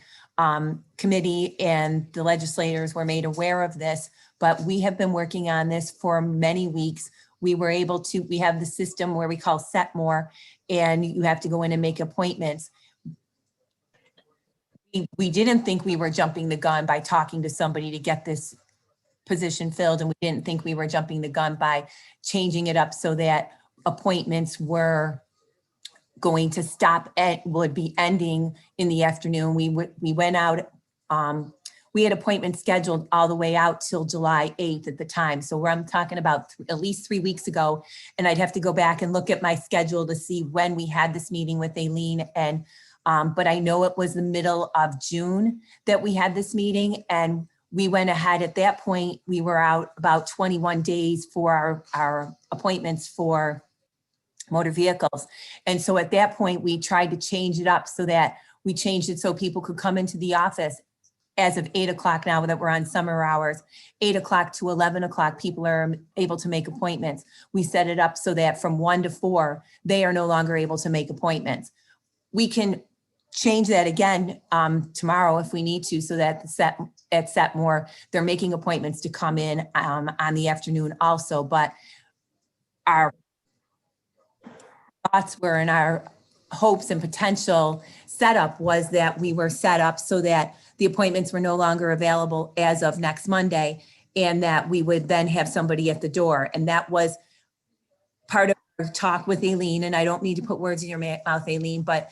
S14: committee and the legislators were made aware of this, but we have been working on this for many weeks. We have the system where we call Set More, and you have to go in and make appointments. We didn't think we were jumping the gun by talking to somebody to get this position filled, and we didn't think we were jumping the gun by changing it up so that appointments were going to would be ending in the afternoon. We went out, we had appointments scheduled all the way out till July 8th at the time. So I'm talking about at least 3 weeks ago, and I'd have to go back and look at my schedule to see when we had this meeting with Aileen. And but I know it was the middle of June that we had this meeting, and we went ahead at that point. We were out about 21 days for our appointments for motor vehicles. And so at that point, we tried to change it up so that we changed it so people could come into the office as of 8 o'clock now that we're on summer hours, 8 o'clock to 11 o'clock, people are able to make appointments. We set it up so that from 1 to 4, they are no longer able to make appointments. We can change that again tomorrow if we need to, so that at Setmore, they're making appointments to come in on the afternoon also. But our thoughts were, and our hopes and potential setup was that we were set up so that the appointments were no longer available as of next Monday, and that we would then have somebody at the door. And that was part of our talk with Aileen, and I don't need to put words in your mouth, Aileen, but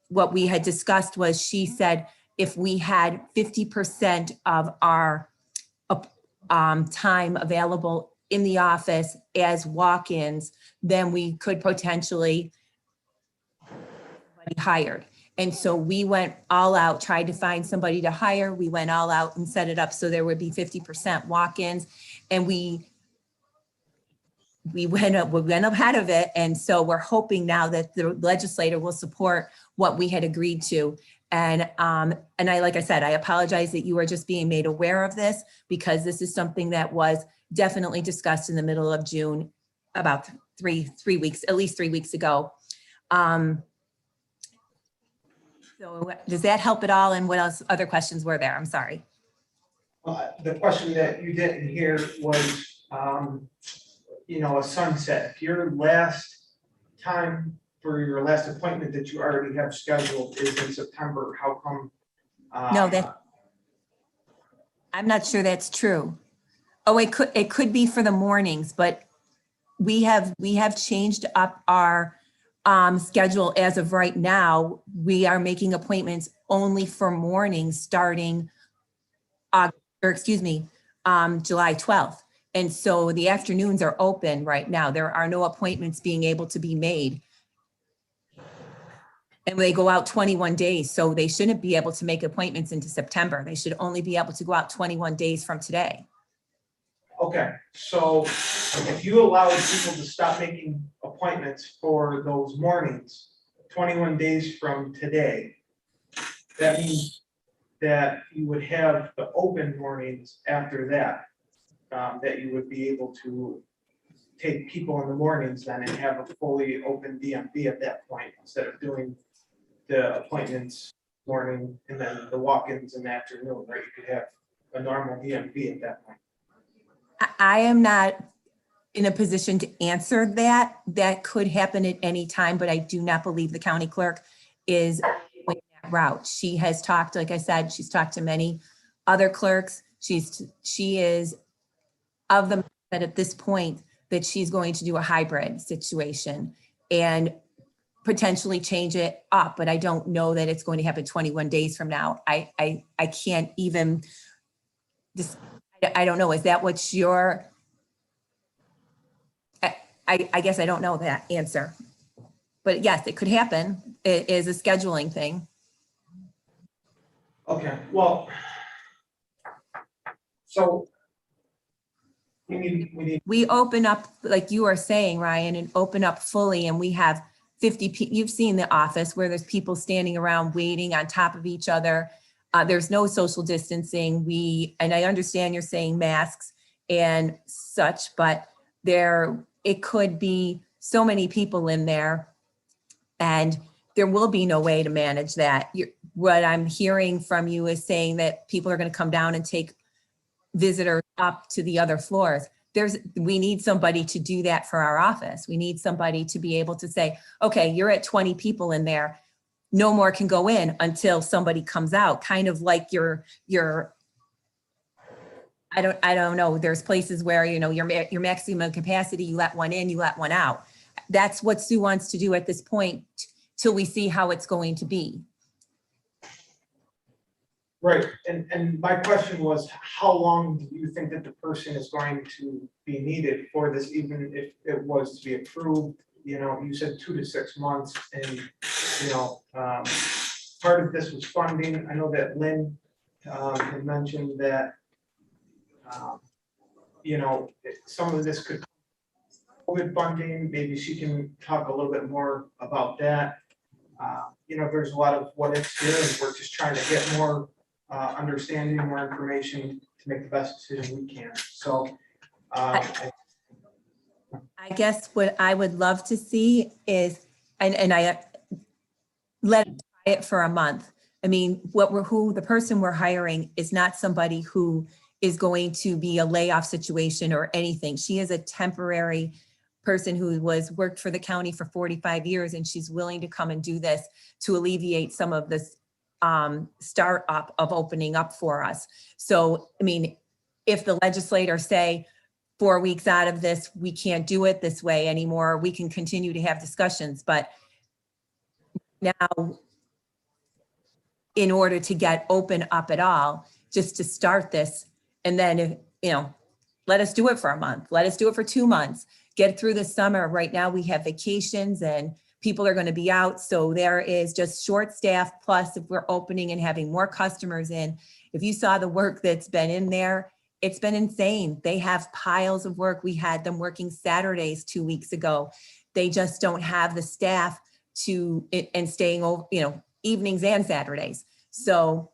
S14: what we had discussed was, she said, if we had 50% of our time available in the office as walk-ins, then we could potentially be hired. And so we went all out, tried to find somebody to hire. We went all out and set it up so there would be 50% walk-ins, and we went ahead of it. And so we're hoping now that the legislator will support what we had agreed to. And like I said, I apologize that you are just being made aware of this, because this is something that was definitely discussed in the middle of June, about three weeks, at least 3 weeks ago. So does that help at all? And what else, other questions were there? I'm sorry.
S1: The question that you didn't hear was, a sunset. If your last time for your last appointment that you already have scheduled is in September, how come?
S14: No, I'm not sure that's true. Oh, it could be for the mornings, but we have changed up our schedule as of right now. We are making appointments only for mornings starting July 12th. And so the afternoons are open right now. There are no appointments being able to be made. And they go out 21 days. So they shouldn't be able to make appointments into September. They should only be able to go out 21 days from today.
S1: Okay, so if you allowed people to stop making appointments for those mornings, 21 days from today, that means that you would have the open mornings after that, that you would be able to take people in the mornings then and have a fully open DMV at that point, instead of doing the appointments morning and then the walk-ins in the afternoon, right? You could have a normal DMV at that point.
S14: I am not in a position to answer that. That could happen at any time, but I do not believe the county clerk is going that route. She has talked, like I said, she's talked to many other clerks. She is of the mindset at this point that she's going to do a hybrid situation. And potentially change it up, but I don't know that it's going to happen 21 days from now. I can't even, just, I don't know. Is that what your, I guess I don't know that answer. But yes, it could happen. It is a scheduling thing.
S1: Okay, well. So. We need,
S14: We open up, like you are saying, Ryan, and open up fully, and we have 50 people. You've seen the office where there's people standing around waiting on top of each other. There's no social distancing. And I understand you're saying masks and such, but it could be so many people in there, and there will be no way to manage that. What I'm hearing from you is saying that people are going to come down and take visitors up to the other floors. We need somebody to do that for our office. We need somebody to be able to say, okay, you're at 20 people in there. No more can go in until somebody comes out, kind of like your I don't know. There's places where, your maximum capacity, you let one in, you let one out. That's what Sue wants to do at this point till we see how it's going to be.
S1: right, and my question was, how long do you think that the person is going to be needed for this, even if it was to be approved? You said 2 to 6 months, and, part of this was funding. I know that Lynn had mentioned that, some of this could COVID funding, maybe she can talk a little bit more about that. There's a lot of what ifs here, and we're just trying to get more understanding, more information to make the best decision we can. So
S14: I guess what I would love to see is, and I let it try it for a month. I mean, who the person we're hiring is not somebody who is going to be a layoff situation or anything. She is a temporary person who worked for the county for 45 years, and she's willing to come and do this to alleviate some of this start up of opening up for us. So, I mean, if the legislators say 4 weeks out of this, we can't do it this way anymore, we can continue to have discussions. But now, in order to get open up at all, just to start this, and then, let us do it for a month, let us do it for 2 months, get through the summer. Right now we have vacations and people are going to be out. So there is just short staff. Plus, if we're opening and having more customers in, if you saw the work that's been in there, it's been insane. They have piles of work. We had them working Saturdays 2 weeks ago. They just don't have the staff and staying over, evenings and Saturdays. So.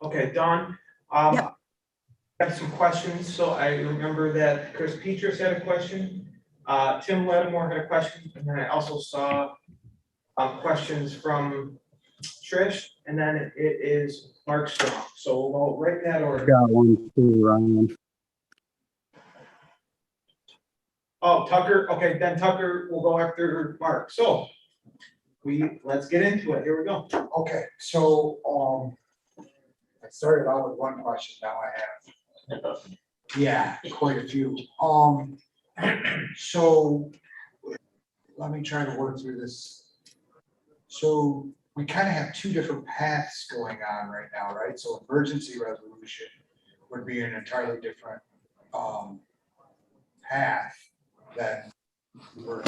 S1: okay, Dawn,
S14: Yep.
S1: I have some questions. So I remember that Chris Petras had a question. Tim Lattimore had a question, and then I also saw questions from Trish, and then it is Mark Strong. So we'll go right in that order.
S9: Got one too, Ryan.
S1: Oh, Tucker. Okay, then Tucker will go after Mark. So let's get into it. Here we go.
S4: Okay, so, I started out with one question, now I have, yeah, quite a few. So let me try to work through this. So we kind of have two different paths going on right now, right? So emergency resolution would be an entirely different path than we're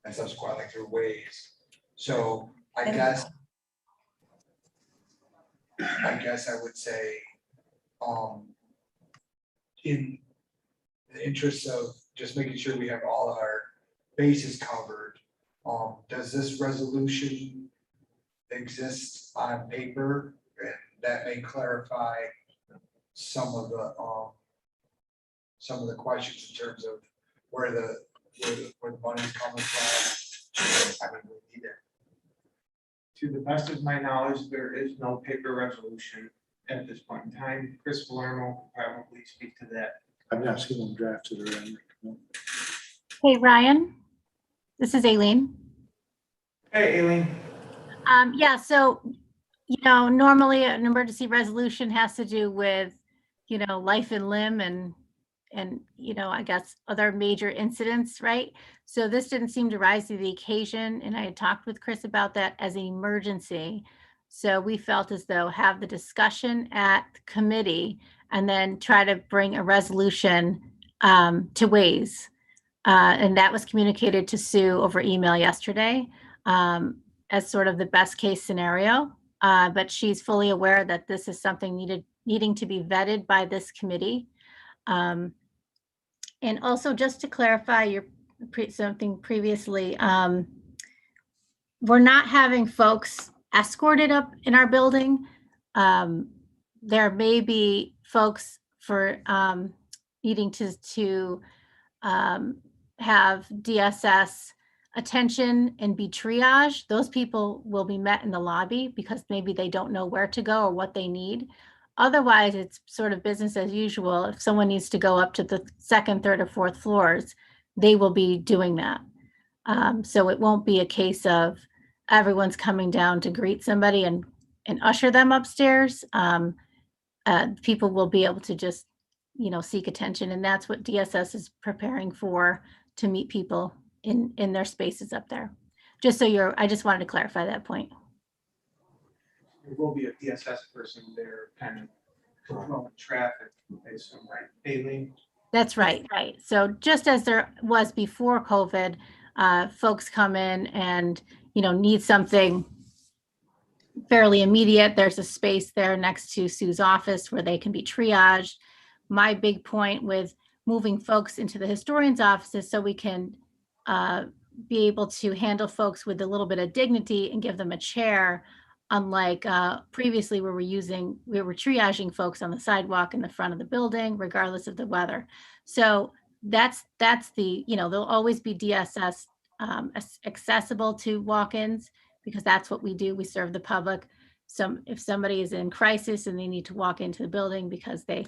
S4: and subsequently through ways. So I guess I would say, in the interest of just making sure we have all our bases covered, does this resolution exist on paper? And that may clarify some of the questions in terms of where the money's coming from. I mean, we need it.
S1: To the best of my knowledge, there is no paper resolution at this point in time. Chris Palermo will probably speak to that.
S7: I've not seen them drafted or anything.
S15: Hey, Ryan, this is Aileen.
S1: Hey, Aileen.
S15: Yeah, so, normally an emergency resolution has to do with, life and limb and I guess other major incidents, right? So this didn't seem to rise to the occasion, and I had talked with Chris about that as an emergency. So we felt as though have the discussion at committee and then try to bring a resolution to Ways. And that was communicated to Sue over email yesterday as sort of the best case scenario. But she's fully aware that this is something needing to be vetted by this committee. And also, just to clarify something previously, we're not having folks escorted up in our building. There may be folks for needing to have DSS attention and be triaged. Those people will be met in the lobby because maybe they don't know where to go or what they need. Otherwise, it's sort of business as usual. If someone needs to go up to the second, third, or fourth floors, they will be doing that. So it won't be a case of everyone's coming down to greet somebody and usher them upstairs. People will be able to just, seek attention, and that's what DSS is preparing for, to meet people in their spaces up there. I just wanted to clarify that point.
S1: There will be a DSS person there kind of controlling traffic, I assume, right? Aileen?
S15: That's right. So just as there was before COVID, folks come in and, need something fairly immediate. There's a space there next to Sue's office where they can be triaged. My big point with moving folks into the historian's offices so we can be able to handle folks with a little bit of dignity and give them a chair, unlike previously where we were triaging folks on the sidewalk in the front of the building, regardless of the weather. So that's the, there'll always be DSS accessible to walk-ins, because that's what we do. We serve the public. If somebody is in crisis and they need to walk into the building because they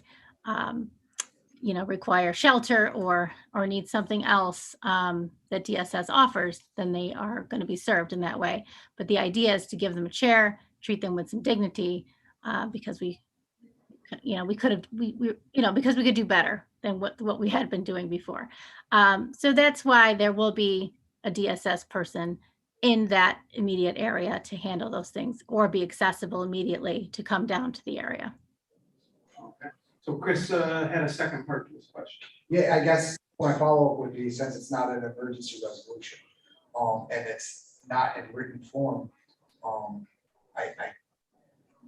S15: require shelter or need something else that DSS offers, then they are going to be served in that way. But the idea is to give them a chair, treat them with some dignity, because we could do better than what we had been doing before. So that's why there will be a DSS person in that immediate area to handle those things, or be accessible immediately to come down to the area.
S1: Okay. So Chris had a second part to this question.
S4: Yeah, I guess my follow-up would be, since it's not an emergency resolution, and it's not in written form,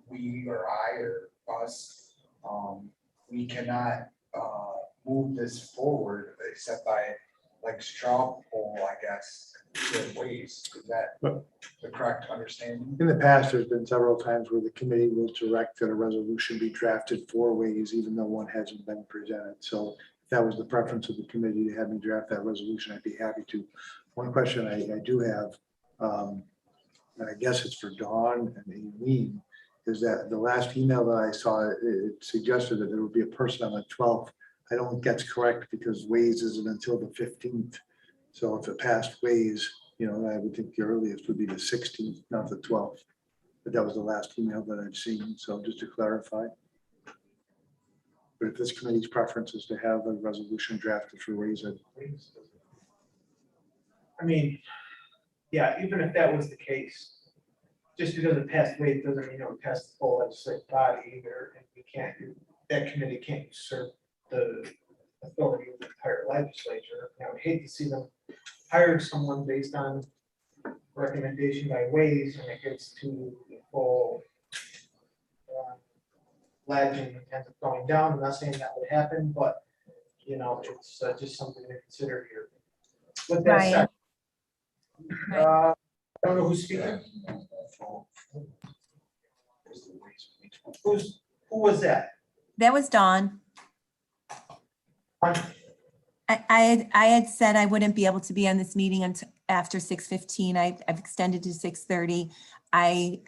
S4: we or us, we cannot move this forward except by like straw poll, I guess, ways. Is that the correct understanding?
S7: In the past, there's been several times where the committee will direct that a resolution be drafted 4 ways, even though one hasn't been presented. So if that was the preference of the committee to have me draft that resolution, I'd be happy to. One question I do have, and I guess it's for Dawn and Aileen, is that the last email that I saw, it suggested that there would be a person on the 12th. I don't think that's correct, because Ways isn't until the 15th. So if it passed Ways, I would think the earliest would be the 16th, not the 12th. But that was the last email that I've seen. So just to clarify. But if this committee's preference is to have a resolution drafted for Ways,
S1: I mean, yeah, even if that was the case, just because it passed Ways doesn't mean it passed the full legislative body either, and that committee can't usurp the authority of the entire legislature. I would hate to see them hire someone based on recommendation by Ways and it gets to the full legend and ends up going down. I'm not saying that would happen, but it's just something to consider here. With that said, I don't know who's speaking. Who was that?
S14: That was Dawn. I had said I wouldn't be able to be on this meeting until after 6:15. I've extended to 6:30. I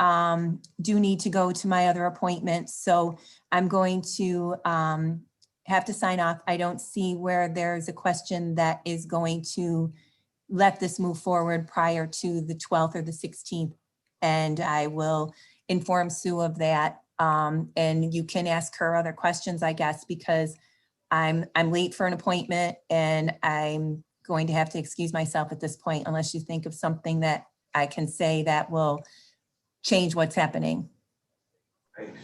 S14: do need to go to my other appointment, so I'm going to have to sign off. I don't see where there's a question that is going to let this move forward prior to the 12th or the 16th. And I will inform Sue of that. And you can ask her other questions, I guess, because I'm late for an appointment and I'm going to have to excuse myself at this point unless you think of something that I can say that will change what's happening.
S1: Right.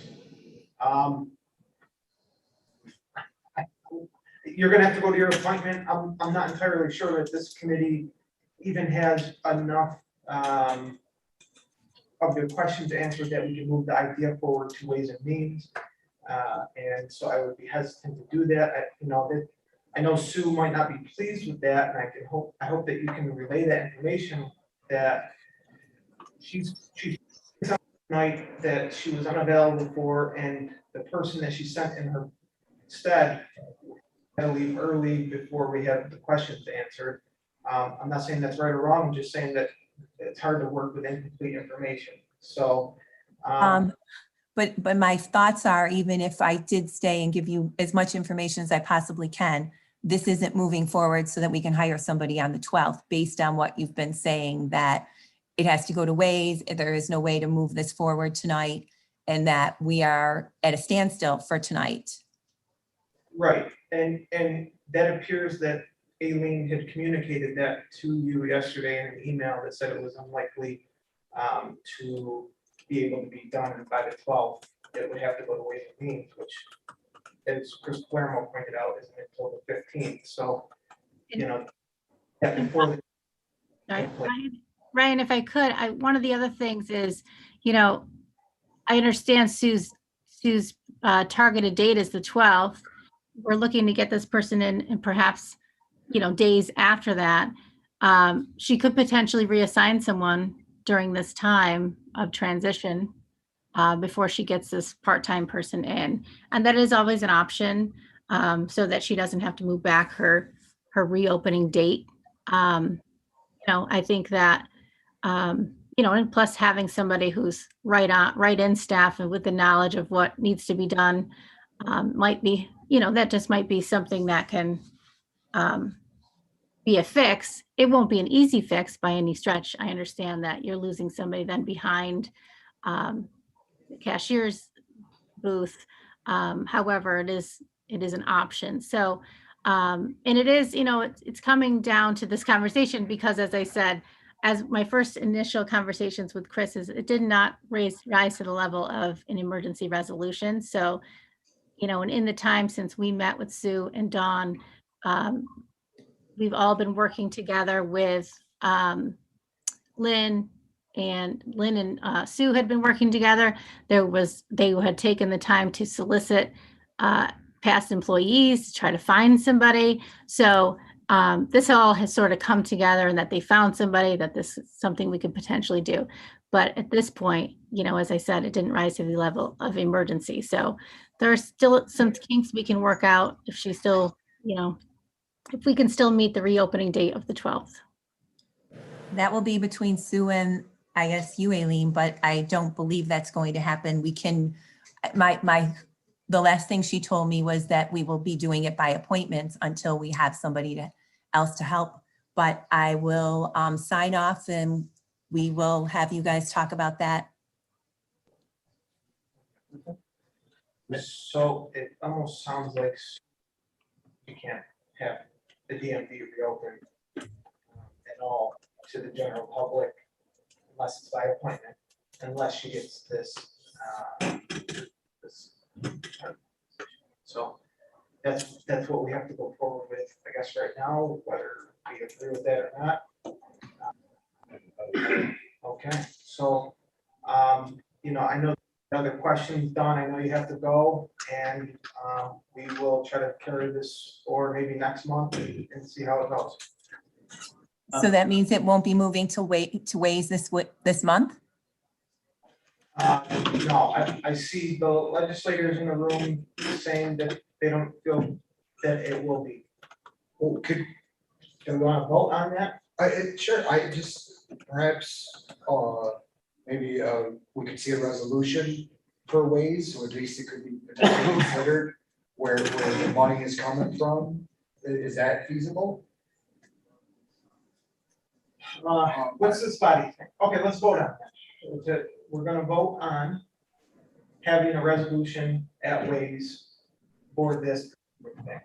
S1: You're gonna have to go to your appointment. I'm not entirely sure that this committee even has enough of the questions answered that we can move the idea forward to Ways and Means. And so I would be hesitant to do that. I know Sue might not be pleased with that, and I hope that you can relay that information that she's night that she was unavailable for, and the person that she sent in her stead had to leave early before we had the questions answered. I'm not saying that's right or wrong, I'm just saying that it's hard to work with incomplete information. So,
S14: But my thoughts are, even if I did stay and give you as much information as I possibly can, this isn't moving forward so that we can hire somebody on the 12th, based on what you've been saying, that it has to go to Ways, there is no way to move this forward tonight, and that we are at a standstill for tonight.
S1: right, and that appears that Aileen had communicated that to you yesterday in an email that said it was unlikely to be able to be done by the 12th. It would have to go to Ways and Means, which, as Chris Palermo pointed out, isn't until the 15th. So, before the
S15: Ryan, if I could, one of the other things is, I understand Sue's targeted date is the 12th. We're looking to get this person in and perhaps, days after that. She could potentially reassign someone during this time of transition before she gets this part-time person in. And that is always an option, so that she doesn't have to move back her reopening date. I think that, and plus having somebody who's right in staff and with the knowledge of what needs to be done might be, that just might be something that can be a fix. It won't be an easy fix by any stretch. I understand that you're losing somebody then behind the cashier's booth. However, it is an option. So, and it is, it's coming down to this conversation because, as I said, as my first initial conversations with Chris is, it did not rise to the level of an emergency resolution. So, and in the time since we met with Sue and Dawn, we've all been working together with Lynn and Sue had been working together. They had taken the time to solicit past employees to try to find somebody. So this all has sort of come together, and that they found somebody, that this is something we could potentially do. But at this point, as I said, it didn't rise to the level of emergency. So there are still some kinks we can work out if she still, if we can still meet the reopening date of the 12th.
S14: That will be between Sue and, I guess, you, Aileen, but I don't believe that's going to happen. We can, the last thing she told me was that we will be doing it by appointments until we have somebody else to help. But I will sign off and we will have you guys talk about that.
S1: So it almost sounds like you can't have the DMV reopened at all to the general public unless it's by appointment, unless she gets this. So that's what we have to go forward with, I guess, right now, whether we agree with that or not. Okay, so, I know other questions, Don, I know you have to go, and we will try to carry this forward maybe next month and see how it goes.
S14: So that means it won't be moving to Ways this month?
S1: No, I see the legislators in the room saying that they don't feel that it will be. Well, do we want to vote on that?
S4: Sure, I just, perhaps, maybe, we could see a resolution for Ways, or at least it could be potentially considered where the money is coming from. Is that feasible?
S1: What's this body think? Okay, let's vote on that. We're gonna vote on having a resolution at Ways for this thing.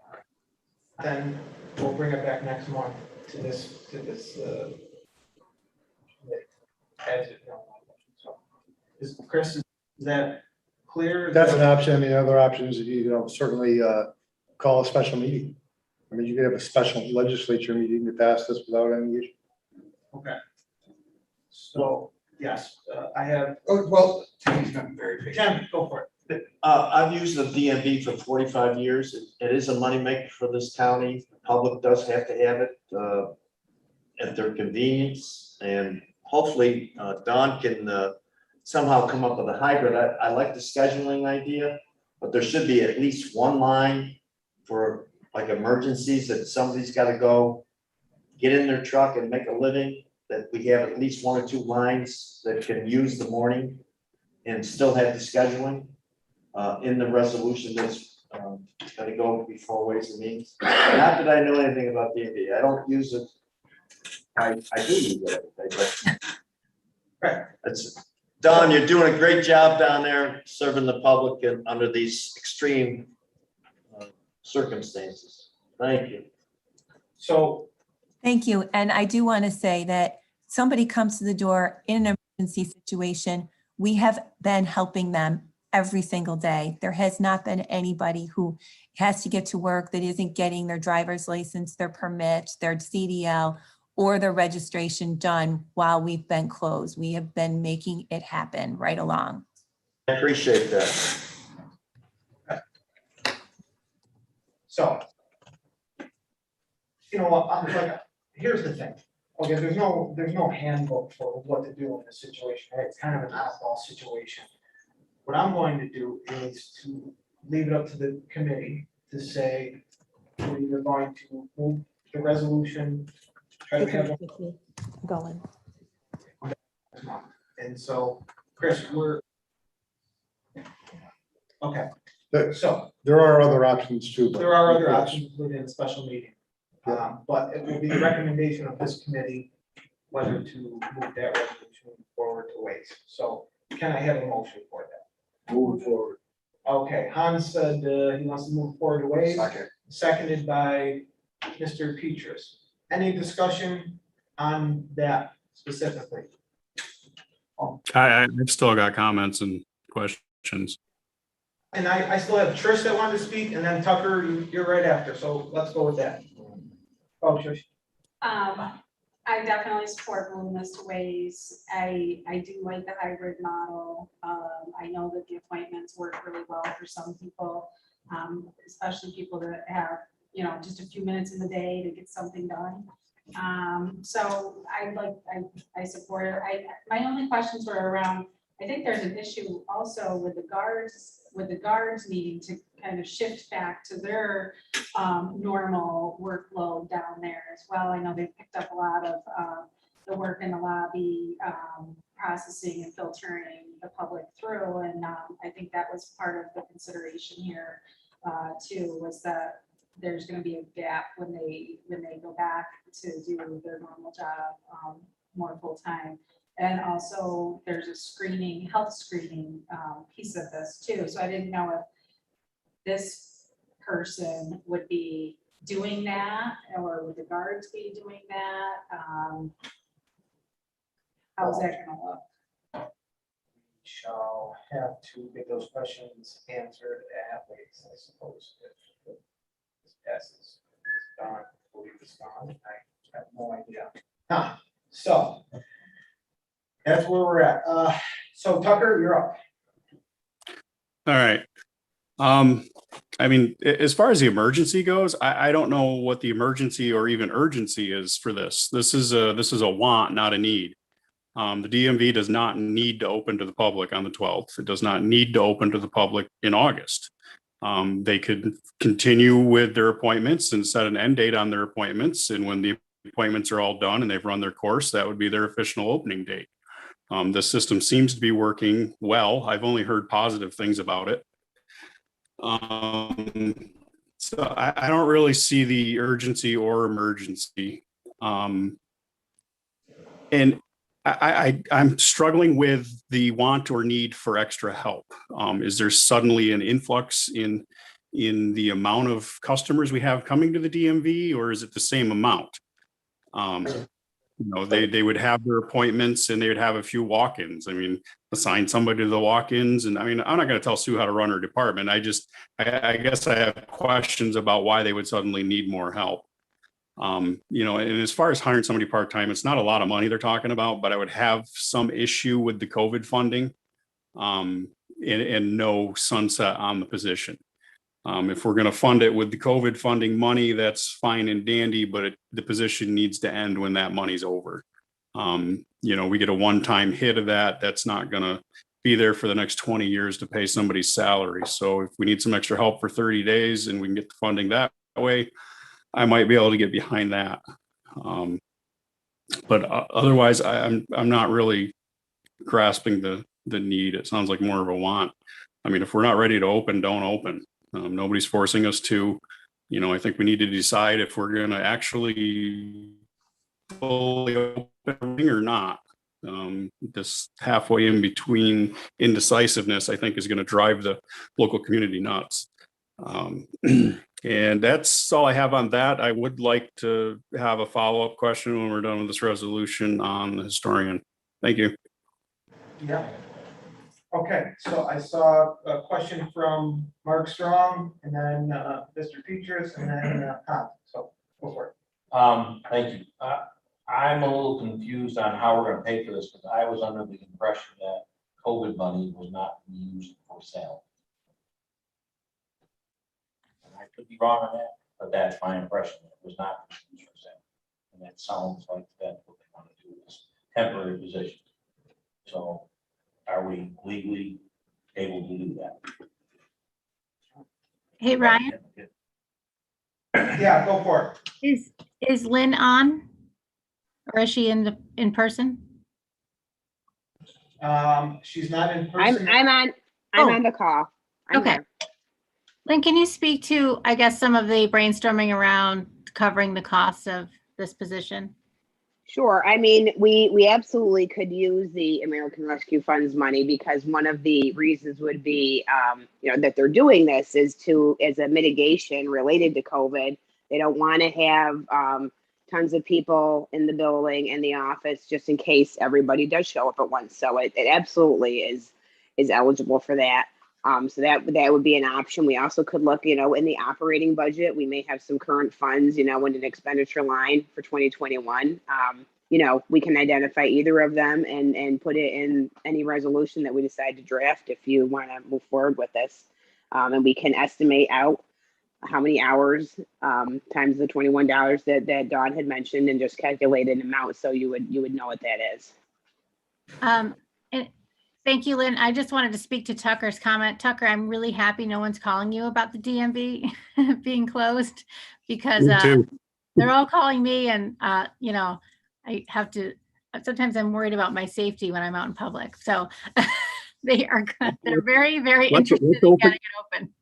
S1: then we'll bring it back next month to this, as it, so, is Chris, is that clear?
S7: That's an option. The other option is, certainly call a special meeting. I mean, you could have a special legislature meeting to pass this without any issue.
S1: Okay. So, yes, I have,
S4: Oh, well, Timmy's been very patient.
S1: Tim, go for it.
S3: I've used the DMV for 45 years. It is a moneymaker for this county. The public does have to have it at their convenience. And hopefully Don can somehow come up with a hybrid. I like the scheduling idea, but there should be at least one line for like emergencies that somebody's got to go get in their truck and make a living, that we have at least one or two lines that can use the morning and still have the scheduling in the resolution that's going to go before Ways and Means. Not that I know anything about DMV. I don't use it. I do use it, but it's, Don, you're doing a great job down there serving the public and under these extreme circumstances. Thank you.
S1: So,
S14: Thank you. And I do want to say that somebody comes to the door in an emergency situation, we have been helping them every single day. There has not been anybody who has to get to work that isn't getting their driver's license, their permit, their CDL, or their registration done while we've been closed. We have been making it happen right along.
S3: I appreciate that.
S1: So, you know what, I'm like, here's the thing. Okay, there's no handbook for what to do in this situation, right? It's kind of an oddball situation. What I'm going to do is to leave it up to the committee to say, we're either going to move the resolution, try to have it
S14: Going.
S1: next month. And so, Chris, we're, okay, so
S7: There are other options too. but-
S1: there are other options within a special meeting. But it will be the recommendation of this committee whether to move that resolution forward to ways. So can I have a motion for that?
S13: Move forward.
S1: Okay, Hans said he wants to move forward to ways. Seconded by Mr. Petrus. Any discussion on that specifically?
S9: I've still got comments and questions.
S1: And I still have Trish that wanted to speak, and then Tucker, you're right after, so let's go with that. Oh, Trish.
S16: I definitely support moving this to ways. I do like the hybrid model. I know that the appointments work really well for some people, especially people that have, just a few minutes in the day to get something done. So I support it. My only questions were around, I think there's an issue also with the guards needing to kind of shift back to their normal workload down there as well. I know they've picked up a lot of the work in the lobby, processing and filtering the public through. And I think that was part of the consideration here too, was that there's going to be a gap when they go back to do their normal job more full time. And also there's a health screening piece of this too. So I didn't know if this person would be doing that or would the guards be doing that? How's that gonna look?
S1: Shall have to get those questions answered at ways, I suppose, if this passes. Don, I believe it's gone. I have no idea. So that's where we're at. So Tucker, you're up.
S9: All right. I mean, as far as the emergency goes, I don't know what the emergency or even urgency is for this. This is a want, not a need. The DMV does not need to open to the public on the 12th. It does not need to open to the public in August. They could continue with their appointments and set an end date on their appointments. And when the appointments are all done and they've run their course, that would be their official opening date. The system seems to be working well. I've only heard positive things about it. So I don't really see the urgency or emergency. And I'm struggling with the want or need for extra help. Is there suddenly an influx in in the amount of customers we have coming to the DMV, or is it the same amount? They would have their appointments and they would have a few walk-ins. I mean, assign somebody to the walk-ins. And I mean, I'm not going to tell Sue how to run her department. I guess I have questions about why they would suddenly need more help. And as far as hiring somebody part-time, it's not a lot of money they're talking about, but I would have some issue with the COVID funding and no sunset on the position. If we're going to fund it with the COVID funding money, that's fine and dandy, but the position needs to end when that money's over. We get a one-time hit of that. That's not going to be there for the next 20 years to pay somebody's salary. So if we need some extra help for 30 days and we can get the funding that way, I might be able to get behind that. But otherwise, I'm not really grasping the need. It sounds like more of a want. I mean, if we're not ready to open, don't open. Nobody's forcing us to. I think we need to decide if we're going to actually fully open or not. This halfway in between indecisiveness, I think, is going to drive the local community nuts. And that's all I have on that. I would like to have a follow-up question when we're done with this resolution on the historian. Thank you.
S1: Yeah. Okay, so I saw a question from Mark Strong and then Mr. Petras and then Tom. So go for it.
S17: Thank you. I'm a little confused on how we're gonna pay for this, because I was under the impression that COVID money was not used for sale. And I could be wrong on that, but that's my impression. It was not used for sale. And that sounds like that's what they want to do, is temporary position. So are we legally able to do that?
S15: Hey, Ryan,
S1: Yeah, go for it.
S15: is Lynn on? Or is she in person?
S1: She's not in person.
S18: I'm on the call.
S15: Okay.
S18: Here.
S15: Lynn, can you speak to, I guess, some of the brainstorming around covering the costs of this position?
S18: Sure. I mean, we absolutely could use the American Rescue Fund's money, because one of the reasons would be, that they're doing this is as a mitigation related to COVID. They don't want to have tons of people in the building and the office, just in case everybody does show up at once. So it absolutely is eligible for that. So that would be an option. We also could look, in the operating budget, we may have some current funds, in an expenditure line for 2021. We can identify either of them and put it in any resolution that we decide to draft if you want to move forward with this. And we can estimate out how many hours times the $21 that Dawn had mentioned, and just calculate an amount so you would know what that is.
S15: And thank you, Lynn. I just wanted to speak to Tucker's comment. Tucker, I'm really happy no one's calling you about the DMV being closed, because they're all calling me, and I have to. Sometimes I'm worried about my safety when I'm out in public. So they're very, very interested in getting it open.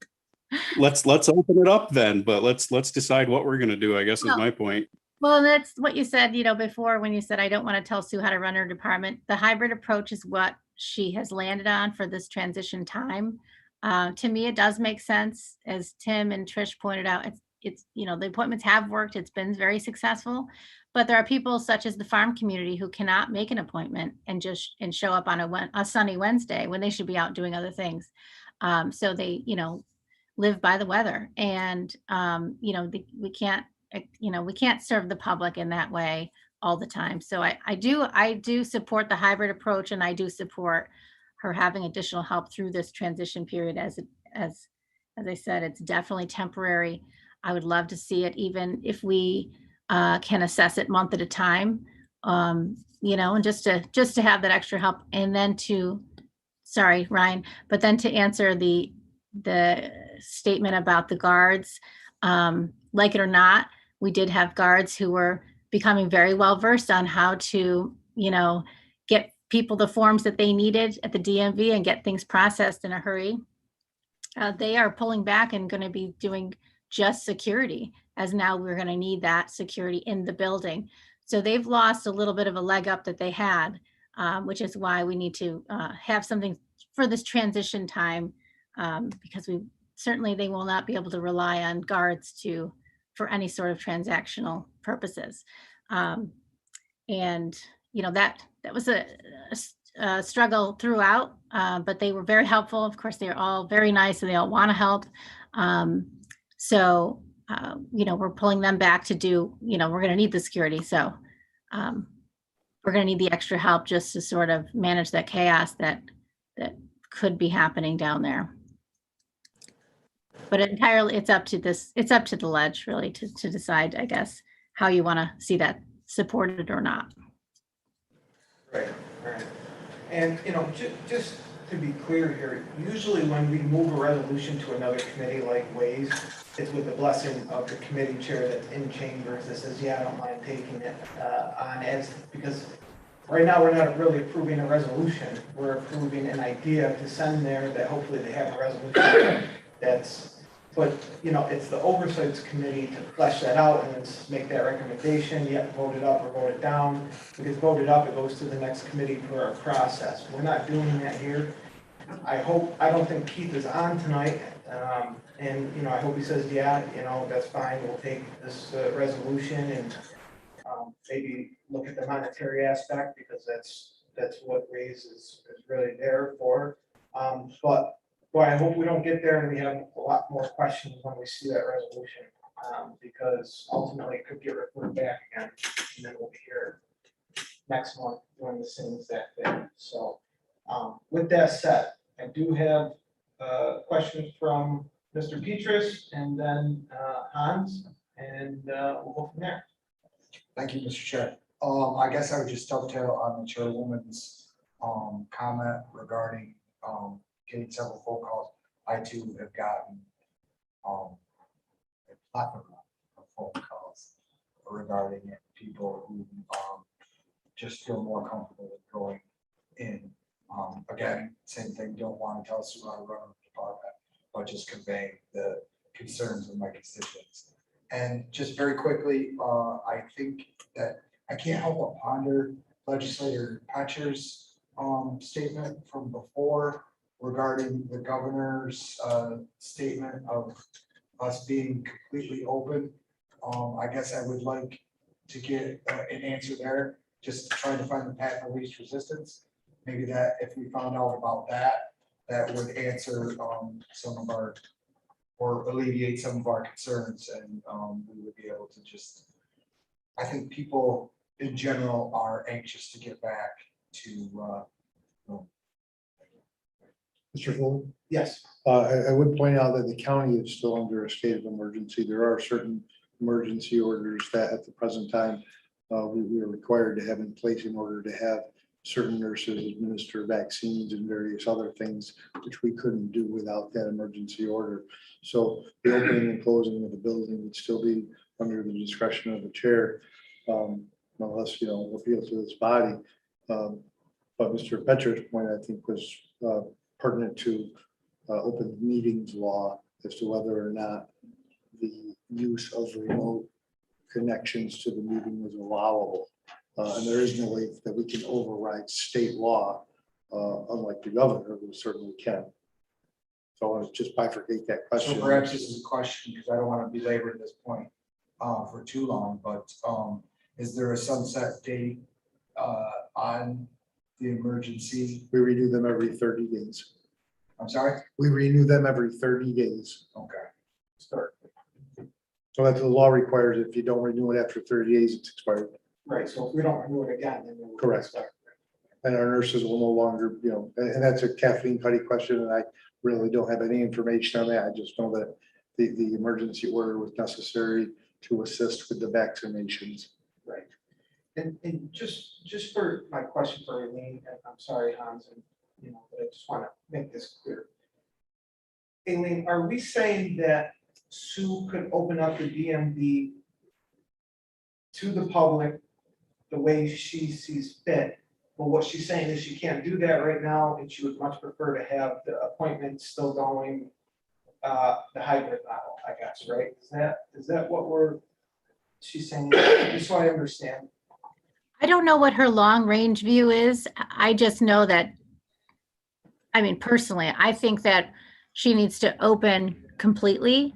S9: Let's open it up then, but let's decide what we're going to do, I guess, is my point.
S15: Well, that's what you said, before, when you said, I don't want to tell Sue how to run her department. The hybrid approach is what she has landed on for this transition time. To me, it does make sense. As Tim and Trish pointed out, it's the appointments have worked. It's been very successful, but there are people such as the farm community who cannot make an appointment and show up on a sunny Wednesday when they should be out doing other things. So they, live by the weather, and we can't serve the public in that way all the time. So I do support the hybrid approach, and I do support her having additional help through this transition period. As I said, it's definitely temporary. I would love to see it, even if we can assess it month at a time, and just to have that extra help. And then sorry, Ryan, but then to answer the statement about the guards, like it or not, we did have guards who were becoming very well versed on how to, get people the forms that they needed at the DMV and get things processed in a hurry. They are pulling back and going to be doing just security, as now we're going to need that security in the building. So they've lost a little bit of a leg up that they had, which is why we need to have something for this transition time, because we certainly they will not be able to rely on guards for any sort of transactional purposes. And, that was a struggle throughout, but they were very helpful. Of course, they're all very nice and they all want to help. So, we're pulling them back to do, we're going to need the security. So we're going to need the extra help just to sort of manage that chaos that could be happening down there. But entirely, it's up to the ledge really to decide, I guess, how you want to see that supported or not.
S1: Right. And, just to be clear here, usually when we move a resolution to another committee like Ways, it's with the blessing of the committee chair that's in chambers that says, yeah, I don't mind taking it on as, because right now we're not really approving a resolution. We're approving an idea to send there that hopefully they have a resolution but it's the oversight committee to flesh that out and then make that recommendation, yet vote it up or vote it down. If it's voted up, it goes to the next committee for a process. We're not doing that here. I don't think Keith is on tonight. And I hope he says, yeah, that's fine. We'll take this resolution and maybe look at the monetary aspect because that's what Ways is really there for. But boy, I hope we don't get there and we have a lot more questions when we see that resolution, because ultimately it could get referred back again, and then we'll be here next month doing the same exact thing. So, with that said, I do have questions from Mr. Petrus and then Hans, and we'll go from there.
S4: Thank you, Mr. Chair. I guess I would just dovetail on the chairwoman's comment regarding getting several phone calls. I too have gotten a plethora of phone calls regarding it. People who just feel more comfortable with going in. Again, same thing, don't want to tell us how to run the department, but just conveying the concerns of my constituents. And just very quickly, I think that I can't help but ponder Legislator Petcher's statement from before regarding the governor's statement of us being completely open. I guess I would like to get an answer there, just trying to find the path of least resistance. Maybe that if we found out about that, that would answer some of our, or alleviate some of our concerns, and we would be able to just, I think people in general are anxious to get back to
S7: Mr. Fuller?
S1: Yes.
S7: I would point out that the county is still under a state of emergency. There are certain emergency orders that at the present time we are required to have in place in order to have certain nurses administer vaccines and various other things, which we couldn't do without that emergency order. So the opening and closing of the building would still be under the discretion of the chair, unless, appeal to this body. But Mr. Petcher's point, I think, was pertinent to open meetings law as to whether or not the use of remote connections to the meeting was allowable. And there is no way that we can override state law, unlike the governor, who certainly can. So I want to just bifurcate that question.
S4: So perhaps this is a question, because I don't want to belabor this point for too long, but is there a sunset date on the emergency?
S7: We renew them every 30 days.
S4: I'm sorry?
S7: We renew them every 30 days.
S4: Okay.
S1: Start.
S7: So that the law requires if you don't renew it after 30 days, it's expired.
S1: Right, so if we don't renew it again, then we'll.
S7: Correct. And our nurses will no longer, and that's a Kathleen Cuddy question, and I really don't have any information on that. I just know that the emergency order was necessary to assist with the vaccinations.
S1: Right. And just for my question for Eileen, and I'm sorry, Hans, and but I just want to make this clear. Eileen, are we saying that Sue could open up the DMV to the public the way she sees fit? But what she's saying is she can't do that right now, and she would much prefer to have the appointments still going, the hybrid model, I guess, right? Is that what she's saying? Just so I understand.
S15: I don't know what her long range view is. I just know that, personally, I think that she needs to open completely.